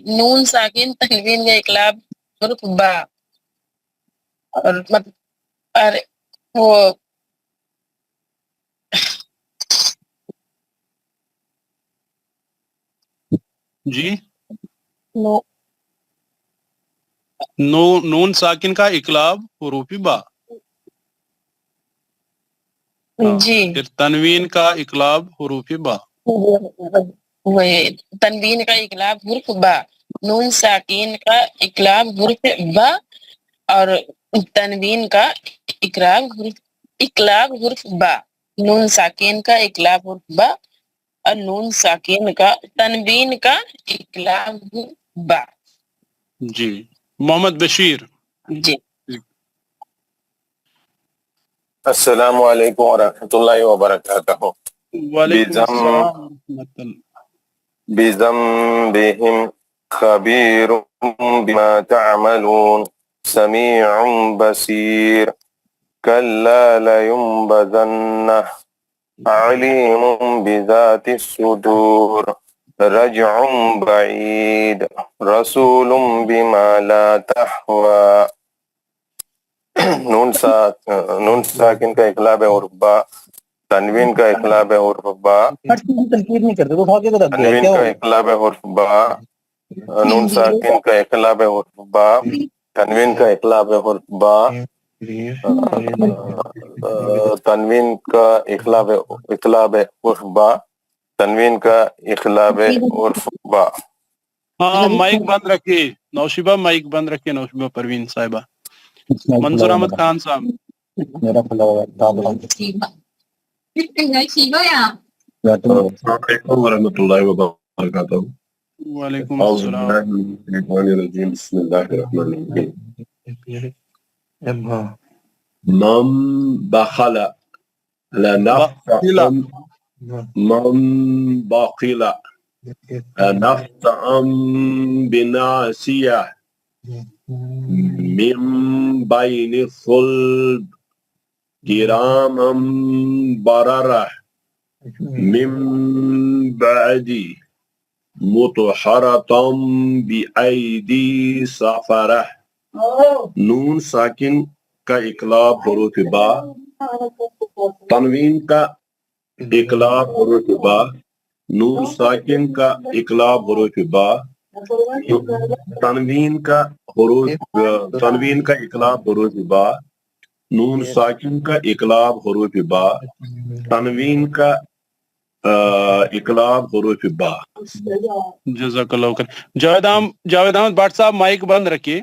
نون ساکن تنوین کا اقلاب حرف با، اور وہ جی نون ساکن کا اقلاب حروف با. جی پھر تنوین کا اقلاب حروف با. وہی تنوین کا اقلاب حرف با، نون ساکین کا اقلاب حرف با، اور تنوین کا اقلاب حرف با. نون ساکین کا اقلاب حرف با اور نون ساکین کا تنوین کا اقلاب حرف با. جی محمد بشیر. جی السلام علیکم ورحمۃ اللہ وبرکاتہ. وعلیکم السلام ورحمۃ اللہ. بذنبهم خبير بما تعملون سميع بصير كلا لينبذن عليم بذات الصدور رجع بعيد رسول بما لا تهوى. نون ساکن کا اقلاب ہے حرف با، تنوین کا اقلاب ہے حرف با، تنوین کا اقلاب ہے حرف با، نون ساکن کا اقلاب ہے حرف با، تنوین کا اقلاب ہے حرف با، تنوین کا اقلاب ہے حرف با، تنوین کا اقلاب ہے حرف با. ہاں مائک بند رکھیے نوشیبہ، مائک بند رکھیے نوشیبہ پروین صاحبہ. منصور احمد خان صاحب. السلام علیکم ورحمۃ اللہ وبرکاتہ. وعلیکم اعوذ السلام. باللہ من الشیطان الرجیم بسم اللہ الرحمن الرحیم. من بخل لنفعا من بخل نفعا بناسیہ من بین الصلب کراما بررہ من بعد مطہرۃ بأیدی سفرہ. نون ساکن کا اقلاب حروف با، تنوین کا اقلاب حروف با، نون ساکن کا اقلاب حروف با، تنوین کا اقلاب حروف با، نون ساکن کا اقلاب حروف با، تنوین کا اقلاب حروف با. جزاک اللہ خیر. جاوید احمد بٹ صاحب مائک بند رکھیے.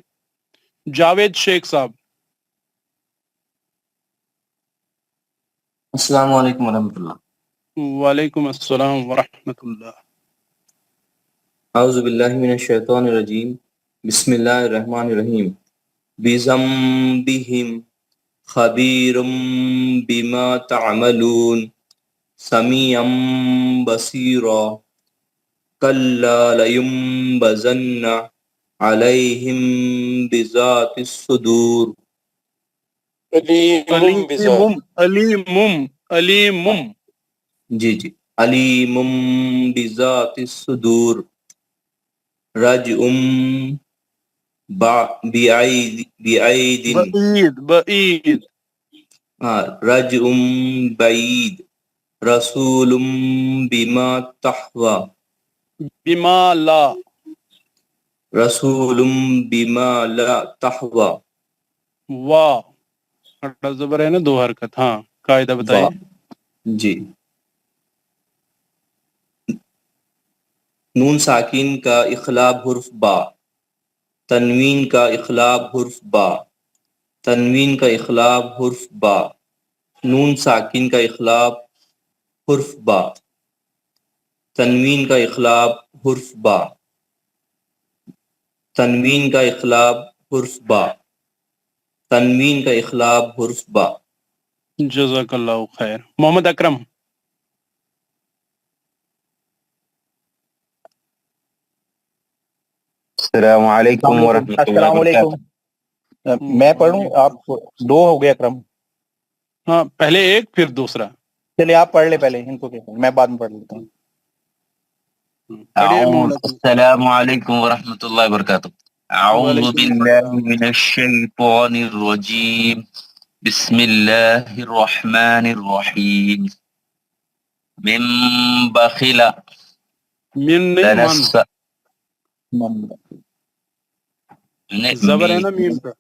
جاوید شیخ صاحب. السلام علیکم ورحمۃ اللہ. وعلیکم السلام ورحمۃ اللہ. اعوذ باللہ من الشیطان الرجیم بسم اللہ الرحمن الرحیم. بذنبہم خبیر بما تعملون سمیع بصیرا كلا لينبذن عليهم بذات الصدور علیمم جی علیم بذات الصدور رجعم بعید بعید رجعم بعید رسول بما تحوى بما لا رسول بما لا تحوى واہ کھڑا زبر ہے نا 2 حرکت. ہاں قاعدہ بتائیے. جی نون ساکن کا اخلاب حرف با، تنوین کا اخلاب حرف با، تنوین کا اخلاب حرف با، نون ساکن کا اخلاب حرف با، تنوین کا اخلاب حرف با، تنوین کا اخلاب حرف با، تنوین کا اخلاب حرف با. جزاک اللہ خیر. محمد اکرم. السلام علیکم ورحمۃ اللہ السلام وبرکاتہ. علیکم. میں پڑھوں؟ آپ 2 ہو گیا اکرم. ہاں پہلے ایک پھر دوسرا. چلیے آپ پڑھ لیں پہلے ان کو، میں بعد میں پڑھ لیتا ہوں. السلام علیکم ورحمۃ اللہ وبرکاتہ. اعوذ باللہ من الشیطان الرجیم بسم اللہ الرحمن الرحیم. من بخل من زبر ہے نا میم کا.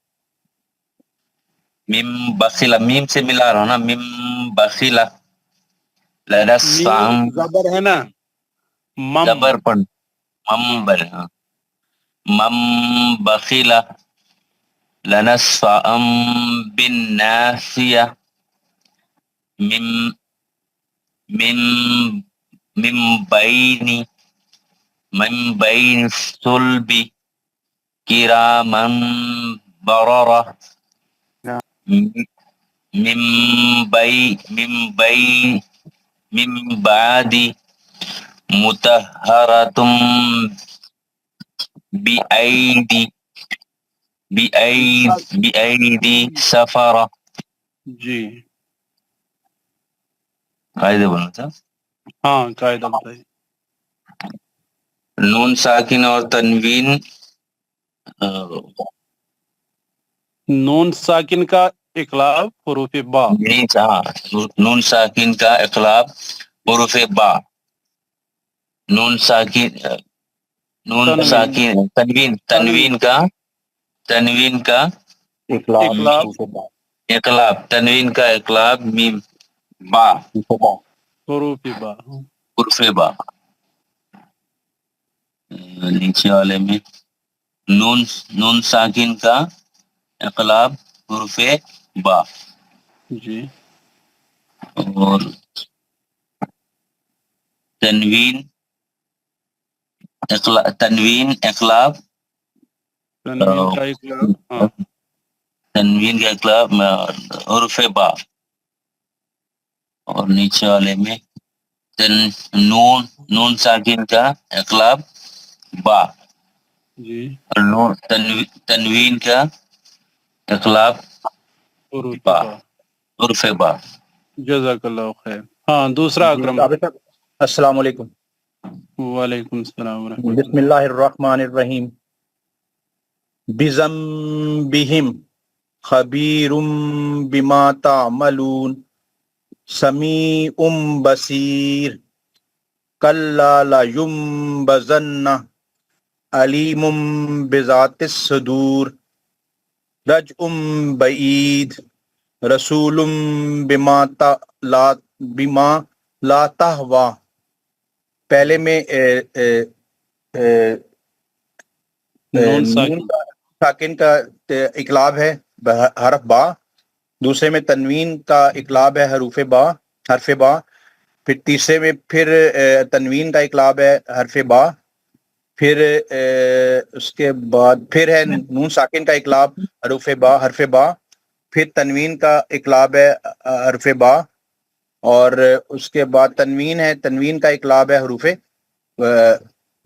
مم بخیلا، میم سے ملا رہا ہوں نا. مم بخیلا لنسفعن، زبر ہے نا مم زبر پر مم بر. مم بخیلا لنسفعن بالناسیہ. من من من بین الصلب کرامن بررہ. من بعد مطہرۃ بأیدی سفرہ. جی قاعدہ بولنا تھا. ہاں قاعدہ بتائیے. نون ساکن اور تنوین، نون ساکن کا اقلاب حروف با. نون ساکن کا اقلاب حروف با. نون ساکن تنوین کا اقلاب، تنوین کا اقلاب میم با، حروف با. حرف با. نیچے والے میں نون ساکن کا اقلاب حرف با. جی اور تنوین اقلاب تنوین کا اقلاب. ہاں تنوین کا اقلاب حرف با. اور نیچے والے میں نون ساکن کا اقلاب با. جی اور تنوین کا اقلاب با، حرف با. جزاک اللہ خیر. ہاں دوسرا اکرم. السلام علیکم. وعلیکم السلام ورحمۃ بسم اللہ الرحمن الرحیم. بذنبہم خبیر بما تعملون سمیع بصیر. کلا لینبذن علیم بذات الصدور رجع بعید رسول بما لا تہوی. پہلے میں نون ساکن کا اقلاب ہے حرف با، دوسرے میں تنوین کا اقلاب ہے حرف با، پھر تیسرے میں پھر تنوین کا اقلاب ہے حرف با، پھر اس کے بعد پھر ہے نون ساکن کا اقلاب حرف با، پھر تنوین کا اقلاب ہے حرف با، اور اس کے بعد تنوین کا اقلاب ہے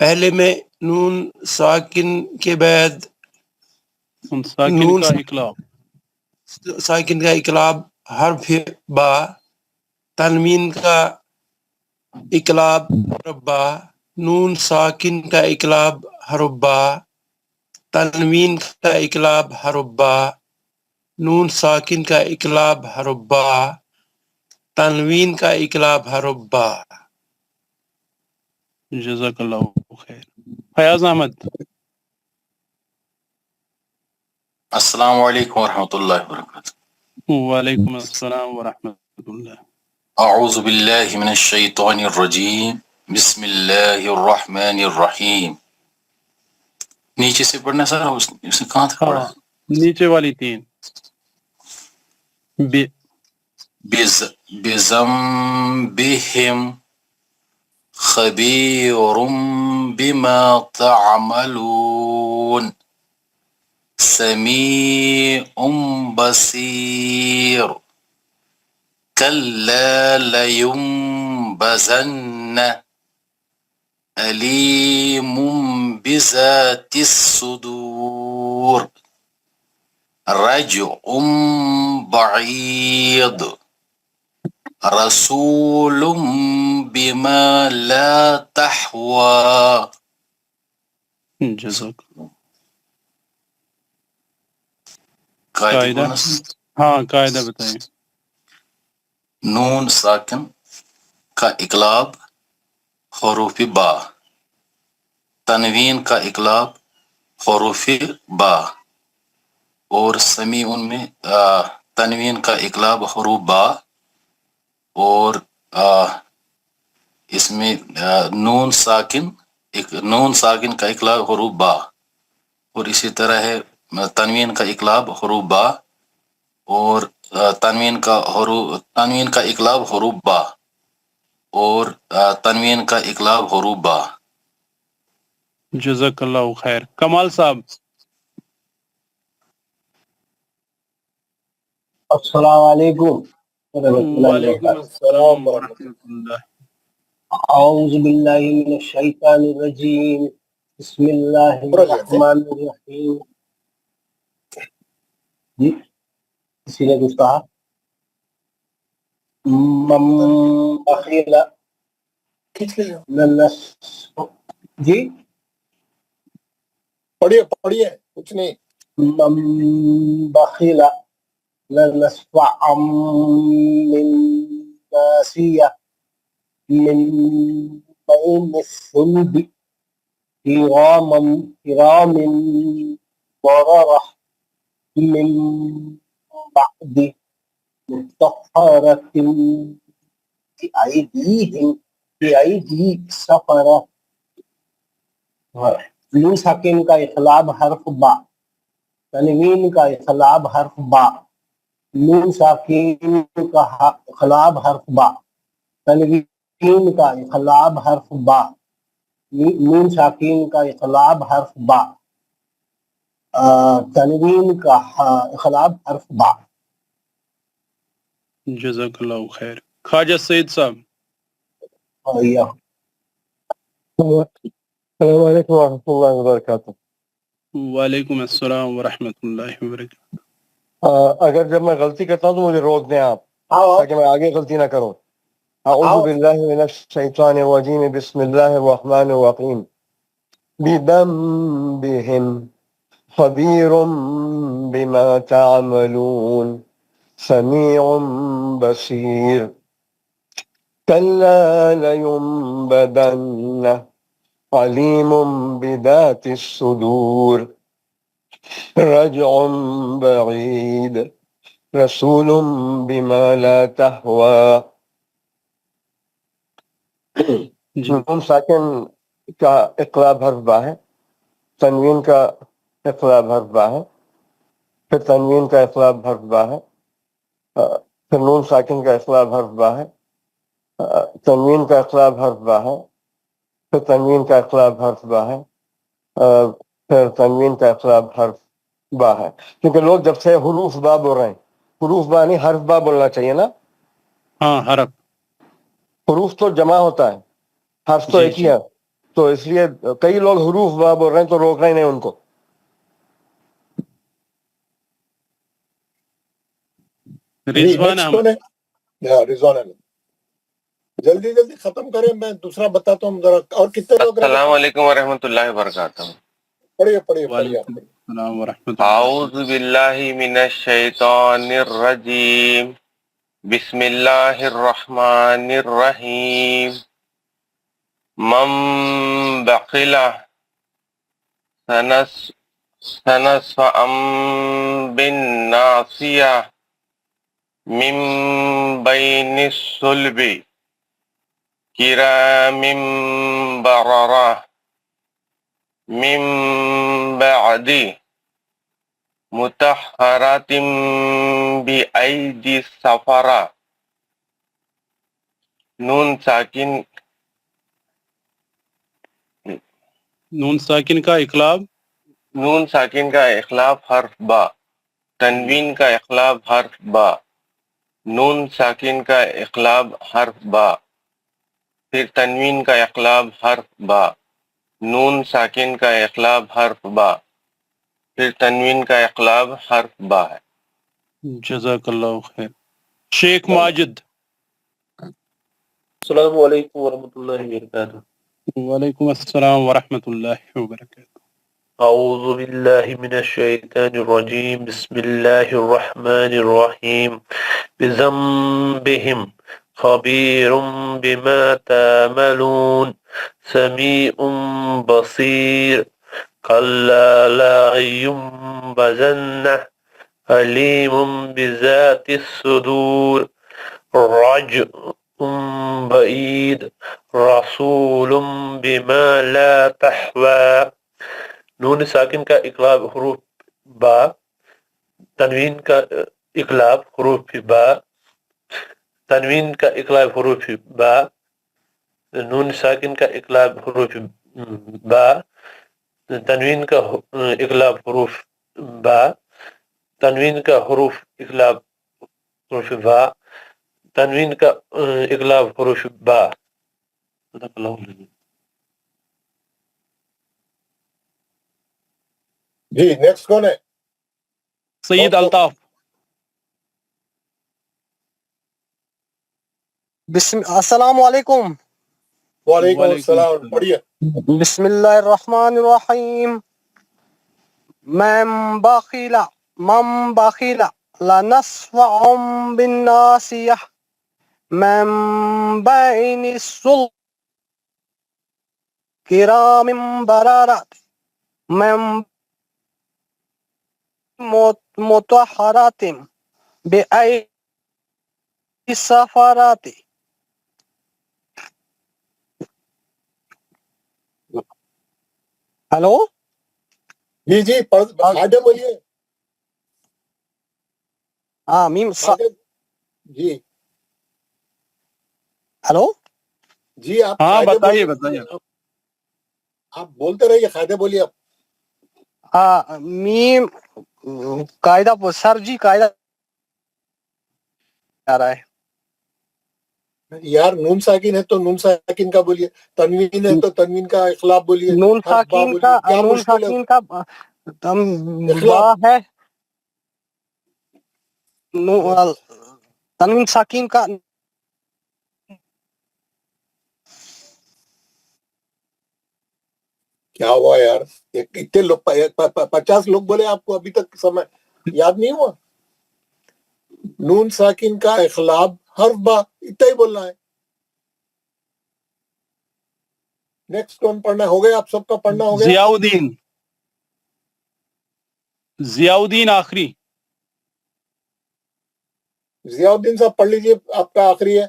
پہلے میں نون ساکن کے بعد نون ساکن نون کا اقلاب ساکن کا اقلاب حرف با، تنوین کا اقلاب حرف با، نون ساکن کا اقلاب حرف با، تنوین کا اقلاب حرف با، نون ساکن کا اقلاب حرف با، تنوین کا اقلاب حرف با. جزاک اللہ خیر. فیاض احمد. السلام علیکم ورحمۃ اللہ وبرکاتہ. وعلیکم السلام ورحمۃ اللہ. اعوذ باللہ من الشیطان الرجیم. بسم اللہ الرحمن الرحیم. نیچے سے پڑھنا سر، اسے کہاں تک پڑھا؟ نیچے والی 3. بذنبہم خبیر بما تعملون سمیع بصیر کلا لینبذن علیم بذات الصدور رجع بعید رسول بما لا تحوى. جزاک قاعدہ ہاں قاعدہ بتائیں. نون ساکن کا اقلاب حروف با، تنوین کا اقلاب حروف با، اور سمیع میں تنوین کا اقلاب حروف با، اور اس میں نون ساکن کا اقلاب حروف با، اور اسی طرح ہے تنوین کا اقلاب حروف با، اور تنوین کا اقلاب حروف با، اور تنوین کا اقلاب حروف با. جزاک اللہ خیر. کمال صاحب. السلام علیکم. وعلیکم السلام ورحمۃ اللہ. اعوذ باللہ من الشیطان الرجیم. بسم اللہ الرحمن الرحیم. جی کسی نے کچھ کہا؟ من بخیل جی پڑھیے کچھ نہیں. من بخیل لنسفعا من ناسیہ من بین الثلب کرام بررہ من بعد مطہرۃ بأیدی سفرہ. نون ساکن کا اقلاب حرف با، تنوین کا اقلاب حرف با، نون ساکن کا اقلاب حرف با، تنوین کا اقلاب حرف با، نون ساکن کا اقلاب حرف با، تنوین کا اقلاب حرف با. جزاک اللہ خیر. خواجہ سعید صاحب. السلام علیکم ورحمۃ اللہ وبرکاتہ. وعلیکم السلام ورحمۃ اللہ وبرکاتہ. اگر جب میں غلطی کرتا ہوں تو مجھے روک دیں آپ، تاکہ میں آگے غلطی نہ کروں. اعوذ باللہ من الشیطان الرجیم. بسم اللہ الرحمن الرحیم. بذنبہم خبیر بما تعملون سمیع بصیر کلا لینبذن علیم بذات الصدور رجع بعید رسول بما لا تحوى. نون ساکن کا اقلاب حرف با ہے، تنوین کا اقلاب حرف با ہے، پھر تنوین کا اقلاب حرف با ہے، پھر نون ساکن کا اقلاب حرف با ہے، تنوین کا اقلاب حرف با ہے، پھر تنوین کا اقلاب حرف با ہے، پھر تنوین کا اقلاب حرف با ہے. کیونکہ لوگ جب سے حروف با بول رہے ہیں، حروف با نہیں حرف با بولنا چاہیے نا. ہاں حرف. حروف تو جمع ہوتا ہے، حرف تو ایک ہی ہے. تو اس لیے کئی لوگ حروف با بول رہے ہیں تو روکنا ہی نہیں ان کو. رضوان نیکسٹ احمد. کون ہے؟ رضوان احمد. جلدی جلدی ختم کریں, میں دوسرا بتاتا ہوں ذرا. اور کتنے لوگ رہ السلام گئے؟ علیکم ورحمۃ اللہ وبرکاتہ. پڑھیے پڑھیے پڑھیے وعلیکم آپ. السلام ورحمۃ اللہ. اعوذ باللہ من الشیطان الرجیم. بسم اللہ الرحمن الرحیم. من بخل سنسفعا بالناصیہ من بین الصلب کرام بررہ من بعد مطہرات بأیدی السفرہ. نون ساکن نون ساکن کا اقلاب. نون ساکن کا اخلاف حرف با. تنوین کا اخلاف حرف با. نون ساکن کا اقلاب حرف با. پھر تنوین کا اقلاب حرف با. نون ساکن کا اقلاب حرف با. پھر تنوین کا اقلاب حرف با ہے. جزاک اللہ خیر. شیخ ماجد. السلام علیکم ورحمۃ اللہ وبرکاتہ. وعلیکم السلام ورحمۃ اللہ وبرکاتہ. اعوذ باللہ من الشیطان الرجیم. بسم اللہ الرحمن الرحیم. بذنبہم خبیر بما تعملون سمیع بصیر. کلا لا ينبذن علیم بذات الصدور. رجع بعید رسول بما لا تحوی. نون ساکن کا اقلاب حروف با. تنوین کا اقلاب حروف با. تنوین کا اقلاب حروف با. نون ساکن کا اقلاب حروف با. تنوین کا اقلاب حروف با. تنوین کا حروف اقلاب حروف با. تنوین کا اقلاب حروف با. صدق اللہ العظیم. جی نیکسٹ کون ہے؟ سید الطاف. السلام علیکم. وعلیکم السلام. پڑھیے. بسم اللہ الرحمن الرحیم. من بخل لنسفع بالناصیہ من بین الصلب کرام بررۃ من مطہرات بأیدی السفرات. ہلو جی جی فائدے بولیے. ہاں میم جی ہلو جی آپ ہاں قاعدے بتائیے بولیے. بتائیے. آپ بولتے رہیے, قاعدے بولیے آپ. ہاں میم قاعدہ سر جی قاعدہ آ رہا ہے. یار نون ساکن ہے تو نون ساکن کا بولیے, تنوین ہے تو تنوین کا اخلاف بولیے, نون حرف با ساکین بولیے. کا کیا نون مشکل ہے؟ ساکین کا با ہے. تنوین ساکین کا کیا ہوا یار؟ اتنے لوگ 50 لوگ بولے, آپ کو ابھی تک سمے یاد نہیں ہوا؟ نون ساکن کا اخلاف حرف با, اتنا ہی بولنا ہے. نیکسٹ کون پڑھنا ہے؟ ہو گیا آپ سب کا پڑھنا ہو گیا؟ ضیاء الدین آخری. ضیاء الدین صاحب پڑھ لیجئے, آپ کا آخری ہے.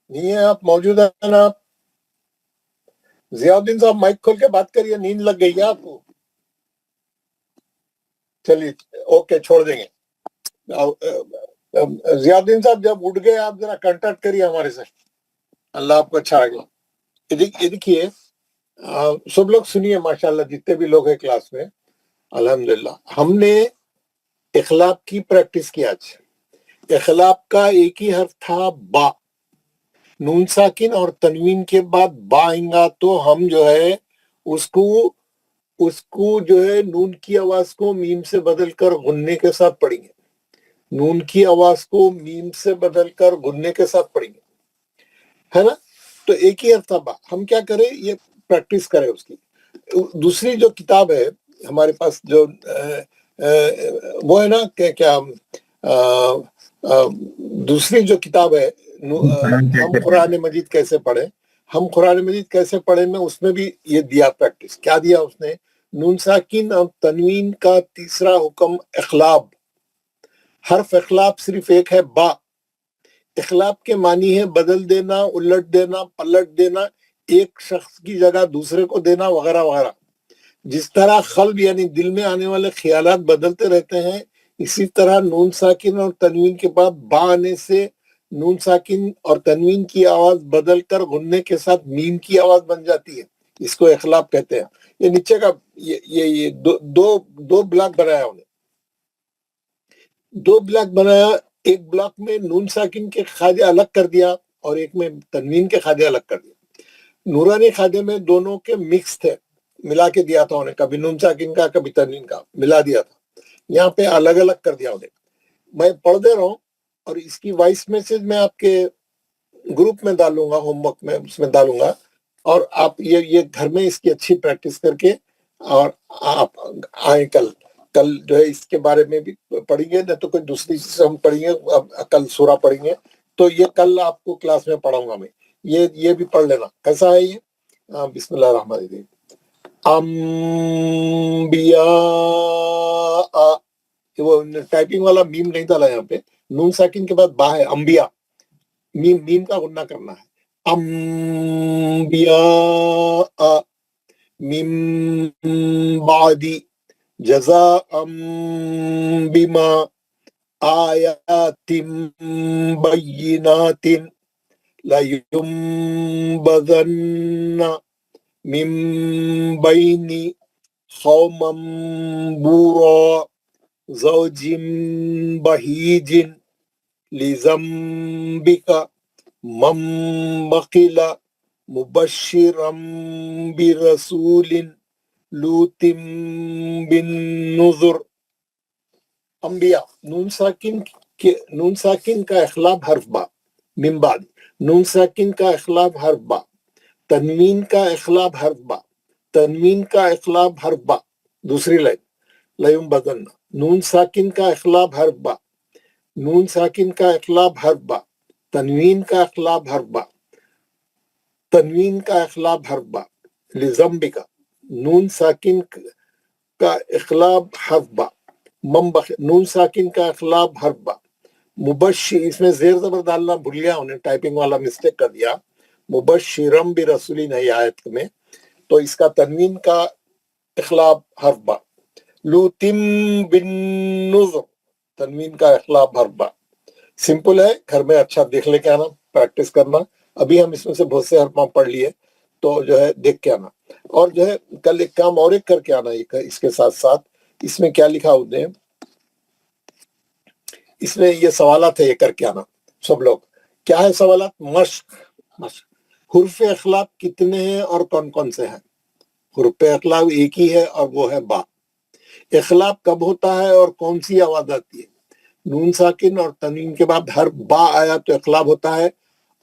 نہیں ہے آپ موجود ہیں نا آپ؟ ضیاء الدین صاحب مائک کھول کے بات کریے, نیند لگ گئی ہے آپ کو. چلیے اوکے چھوڑ دیں گے. ضیاء الدین صاحب جب اٹھ گئے آپ ذرا کنٹیکٹ کریے ہمارے سے. اللہ آپ کو اچھا آگے. یہ دیکھیے سب لوگ سنیے ماشاءاللہ, جتنے بھی لوگ ہیں کلاس میں الحمدللہ. ہم نے اخلاق کی پریکٹس کی. آج اخلاق کا ایک ہی حرف تھا با. نون ساکن اور تنوین کے بعد با آئیں گا تو ہم جو ہے اس کو جو ہے نون کی آواز کو میم سے بدل کر غننے کے ساتھ پڑھیں گے. نون کی آواز کو میم سے بدل کر غننے کے ساتھ پڑھیں گے, ہے نا. تو ایک ہی حرف با. ہم کیا کریں, یہ پریکٹس کریں اس کی. دوسری جو کتاب ہے ہمارے پاس جو وہ ہے نا کہ کیا دوسری جو کتاب ہے ہم قرآن مجید کیسے پڑھیں, ہم قرآن مجید کیسے پڑھیں میں اس میں بھی یہ دیا پریکٹس. کیا دیا اس نے؟ نون ساکن اور تنوین کا تیسرا حکم اخلاب. حرف اخلاب صرف ایک ہے, با. اخلاب کے معنی ہے بدل دینا, الٹ دینا, پلٹ دینا, ایک شخص کی جگہ دوسرے کو دینا وغیرہ وغیرہ. جس طرح قلب یعنی دل میں آنے والے خیالات بدلتے رہتے ہیں, اسی طرح نون ساکن اور تنوین کے بعد با آنے سے نون ساکن اور تنوین کی آواز بدل کر غننے کے ساتھ میم کی آواز بن جاتی ہے. اس کو اخلاب کہتے ہیں. یہ نیچے کا یہ دو بلاک بنایا انہیں, دو بلاک بنایا. ایک بلاک میں نون ساکن کے خادے الگ کر دیا اور ایک میں تنوین کے خادے الگ کر دیا. نورانی خادے میں دونوں کے مکس تھے, ملا کے دیا تھا انہیں, کبھی نون ساکن کا کبھی تنوین کا ملا دیا تھا. یہاں پہ الگ الگ کر دیا انہیں. میں پڑھ دے رہا ہوں اور اس کی وائس میسج میں آپ کے گروپ میں ڈالوں گا, ہوم ورک میں اس میں ڈالوں گا, اور آپ یہ گھر میں اس کی اچھی پریکٹس کر کے اور آپ آئیں. کل جو ہے اس کے بارے میں بھی پڑھیں گے, نہ تو کوئی دوسری چیز ہم پڑھیں گے. کل سورہ پڑھیں گے تو یہ کل آپ کو کلاس میں پڑھاؤں گا میں. یہ بھی پڑھ لینا کیسا ہے یہ. بسم اللہ الرحمن الرحیم. انبیاء, وہ ٹائپنگ والا میم نہیں ڈالا یہاں پہ. نون ساکن کے بعد با ہے, انبیاء. میم کا غنہ کرنا ہے. انبیاء من بعدی جزاء بما آیات بینات لینبذن من بین قوما بورا زوج بهیج لذنبک من بخل مبشرا برسول لوط بالنذر. انبیاء نون ساکن کا اخلاب حرف با. من بعد نون ساکن کا اخلاب حرف با. تنوین کا اخلاب حرف با. تنوین کا اخلاب حرف با. دوسری لائن لیم بدن. نون ساکن کا اخلاب حرف با. نون ساکن کا اخلاب حرف با. تنوین کا اخلاب حرف با. تنوین کا اخلاب حرف با. لذنبک نون ساکن کا اخلاب حرف با. نون ساکن کا اخلاب حرف با. مبشر, اس میں زیر زبر ڈالنا بھول گیا انہیں, ٹائپنگ والا مسٹیک کر دیا. مبشرم برسولین ہے آیت میں, تو اس کا تنوین کا اخلاب حرف با. لوطم بالنذر تنوین کا اخلاب حرف با. سمپل ہے, گھر میں اچھا دیکھ لے کے آنا, پریکٹس کرنا. ابھی ہم اس میں سے بہت سے حرف پڑھ لیے, تو جو ہے دیکھ کے آنا. اور جو ہے کل ایک کام اور ایک کر کے آنا اس کے ساتھ ساتھ. اس میں کیا لکھا ہوتے ہیں, اس میں یہ سوالات ہے, یہ کر کے آنا سب لوگ. کیا ہے سوالات؟ مشق. حروف اخلاق کتنے ہیں اور کون کون سے ہیں؟ حروف اخلاق ایک ہی ہے اور وہ ہے با. اخلاق کب ہوتا ہے اور کون سی آواز آتی ہے؟ نون ساکن اور تنوین کے بعد ہر با آیا تو اخلاق ہوتا ہے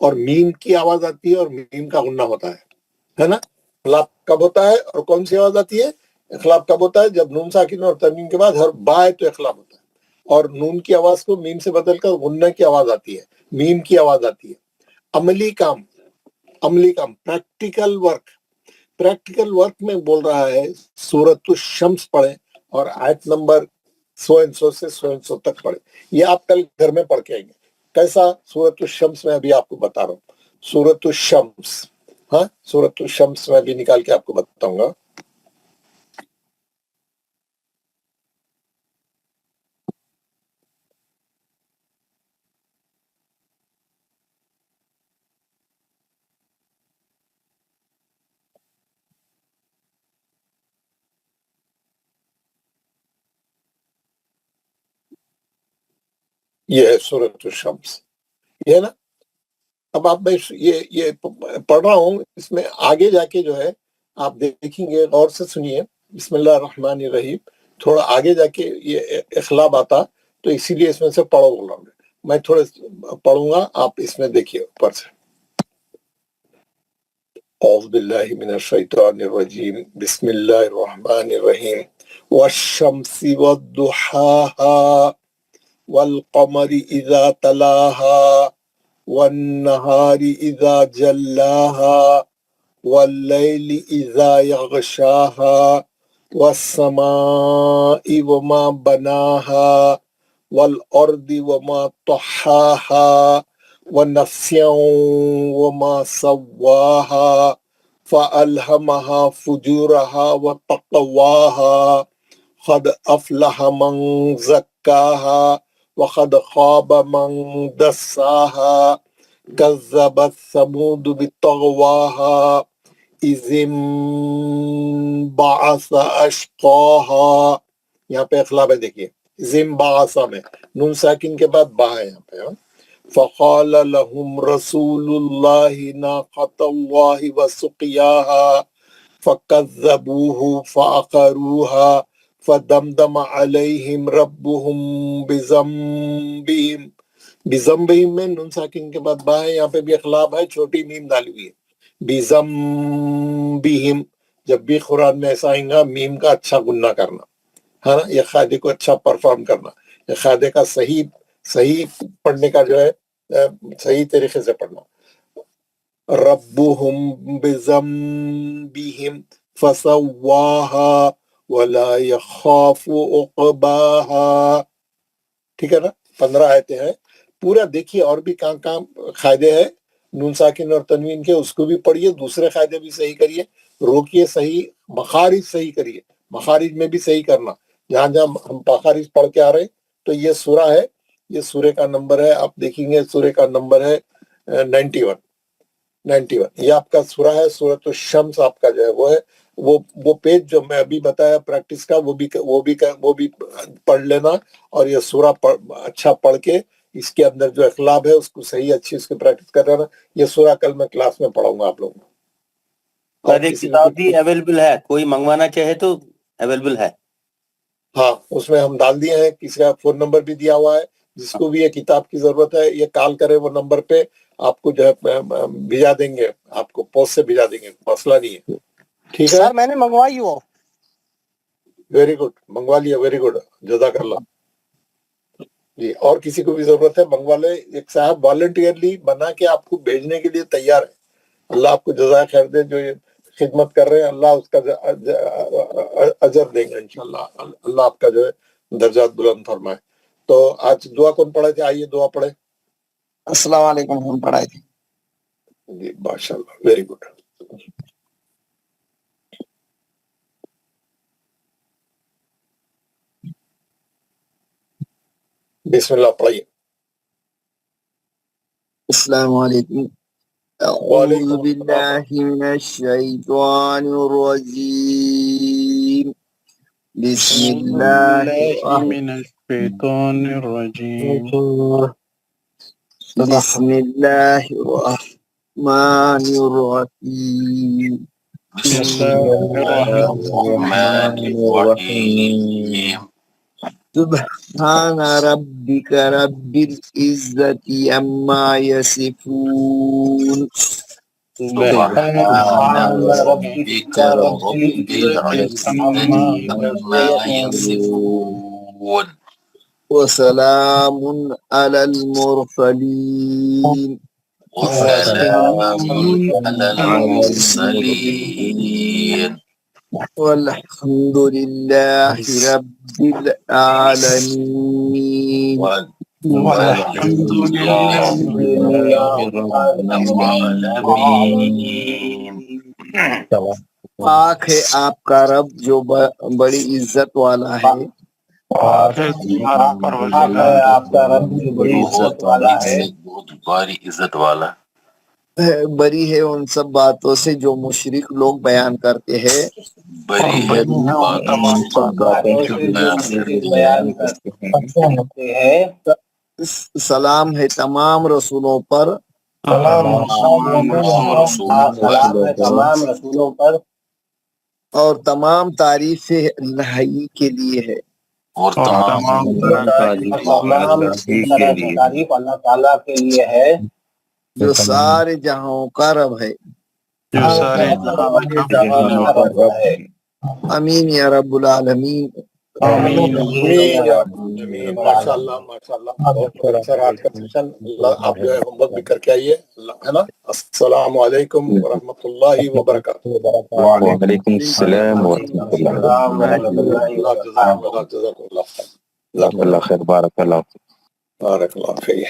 اور میم کی آواز آتی ہے اور میم کا غنہ ہوتا ہے نا. اخلاق کب ہوتا ہے اور کون سی آواز آتی ہے؟ اخلاق کب ہوتا ہے؟ جب نون ساکن اور تنوین کے بعد ہر با ہے تو اخلاق ہوتا ہے, اور نون کی آواز کو میم سے بدل کر غنہ کی آواز آتی ہے, میم کی آواز آتی ہے. عملی کام پریکٹیکل ورک میں بول رہا ہے سورۃ الشمس پڑھیں اور آیت نمبر 100 سے 100 تک پڑھیں. یہ آپ کل گھر میں پڑھ کے آئیں گے. کیسا؟ سورۃ الشمس میں ابھی آپ کو بتا رہا ہوں. سورۃ الشمس, ہاں سورۃ الشمس میں بھی نکال کے آپ کو بتاؤں گا. یہ ہے سورۃ الشمس, یہ ہے نا. اب آپ میں یہ پڑھ رہا ہوں، اس میں آگے جا کے جو ہے آپ دیکھیں گے، غور سے سنیے، بسم اللہ الرحمن الرحیم، تھوڑا آگے جا کے یہ اخلاب آتا، تو اسی لیے اس میں سے پڑھو بول رہا ہوں میں، تھوڑے پڑھوں گا، آپ اس میں دیکھیے اوپر سے۔ اعوذ باللہ من الشیطان الرجیم، بسم اللہ الرحمن الرحیم، والشمس والضحاها والقمر اذا تلاها والنهار اذا جلاها والليل اذا يغشاها والسماء وما بناها والارض وما طحاها ونفس وما سواها فألهمها فجورها وتقواها قد أفلح من زكاها وقد خاب من دساها كذبت ثمود بطغواها إذ انبعث أشقاها، یہاں پہ اخلاب ہے، دیکھیے انبعث میں نون ساکن کے بعد با ہے یہاں پہ، فقال لهم رسول الله ناقة الله وسقياها فكذبوه فعقروها فدمدم عليهم ربهم بذنبهم میں نون ساکن کے بعد با ہے، یہاں پہ بھی اخلاب ہے، چھوٹی میم ڈالی ہوئی ہے، بذنبهم، جب بھی قرآن میں ایسا آئیں گا میم کا اچھا گننا کرنا ہے نا، یہ قاعدے کو اچھا پرفارم کرنا، یہ قاعدے کا صحیح پڑھنے کا جو ہے صحیح طریقے سے پڑھنا۔ ربهم بذنبهم فسواها ولا يخاف عقباها، ٹھیک ہے نا، 15 آیتیں ہیں، پورا دیکھیے، اور بھی کہاں قاعدے ہیں نون ساکن اور تنوین کے، اس کو بھی پڑھیے، دوسرے قاعدے بھی صحیح کریے، روکیے صحیح، مخارج صحیح کریے، مخارج میں بھی صحیح کرنا، جہاں جہاں ہم مخارج پڑھ کے آ رہے ہیں۔ تو یہ سورہ ہے، یہ سورہ کا نمبر ہے، آپ دیکھیں گے سورہ کا نمبر ہے 91، یہ آپ کا سورہ ہے، سورۃ الشمس آپ کا جو ہے وہ ہے، وہ پیج جو میں ابھی بتایا پریکٹس کا، وہ بھی پڑھ لینا، اور یہ سورہ اچھا پڑھ کے اس کے اندر جو اخلاب ہے اس کو صحیح اچھی اس کی پریکٹس کر لینا۔ یہ سورہ کل میں کلاس میں پڑھاؤں گا آپ لوگوں کو۔ کتاب بھی اویلیبل ہے، کوئی منگوانا چاہے تو اویلیبل ہے؟ ہاں، اس میں ہم ڈال دیے ہیں، کسی کا فون نمبر بھی دیا ہوا ہے، جس کو بھی یہ کتاب کی ضرورت ہے یہ کال کرے، وہ نمبر پہ آپ کو جو ہے بھیجا دیں گے، آپ کو پوسٹ سے بھیجا دیں گے، مسئلہ نہیں ہے، ٹھیک ہے سر میں نے منگوائی وہ۔ ویری گڈ، منگوا لیا، ویری گڈ، جزاک اللہ جی۔ اور کسی کو بھی ضرورت ہے منگوا لے، ایک صاحب والنٹیئرلی بنا کے آپ کو بھیجنے کے لیے تیار ہے، اللہ آپ کو جزائے خیر دے، جو یہ خدمت کر رہے ہیں اللہ اس کا اجر دیں گے انشاءاللہ، اللہ آپ کا جو ہے درجات بلند فرمائے۔ تو آج دعا کون پڑھے تھے؟ آئیے دعا پڑھے۔ السلام علیکم، ہم پڑھائے تھے جی ماشاء اللہ، ویری گڈ۔ بسم اللہ پڑھیے۔ السلام علیکم، اعوذ باللہ من الشیطان الرجیم، بسم اللہ من الشیطان الرجیم، بسم اللہ الرحمن الرحیم، بسم اللہ الرحمن الرحیم، سبحان ربک رب العزت عما یصفون، سبحان ربك رب العزة عما يصفون وسلام على المرسلين وسلام على المرسلين والحمد لله رب العالمين والحمد لله رب العالمين۔ پاک ہے آپ کا رب جو بڑی عزت والا ہے، آپ کا رب جو بڑی عزت والا ہے، بہت بڑی عزت والا بری ہے ان سب باتوں سے جو مشرک لوگ بیان کرتے ہیں، بری ہے تمام باتوں سے جو مشرک بیان کرتے ہیں۔ سلام ہے تمام رسولوں پر تمام رسولوں پر اور تمام تعریفیں اللہ ہی کے لیے ہے اور تمام تعریف اللہ تعالیٰ کے لیے ہے جو سارے جہاں کا رب ہے امین یا رب العالمین ماشاء اللہ ماشاء اللہ بہت اچھا رات کا سیشن آپ جو ہے ہوم ورک بھی کر کے آئیے ہے نا السلام علیکم ورحمۃ اللہ وبرکاتہ وعلیکم السلام ورحمۃ اللہ خیر بارک اللہ بارک اللہ فیک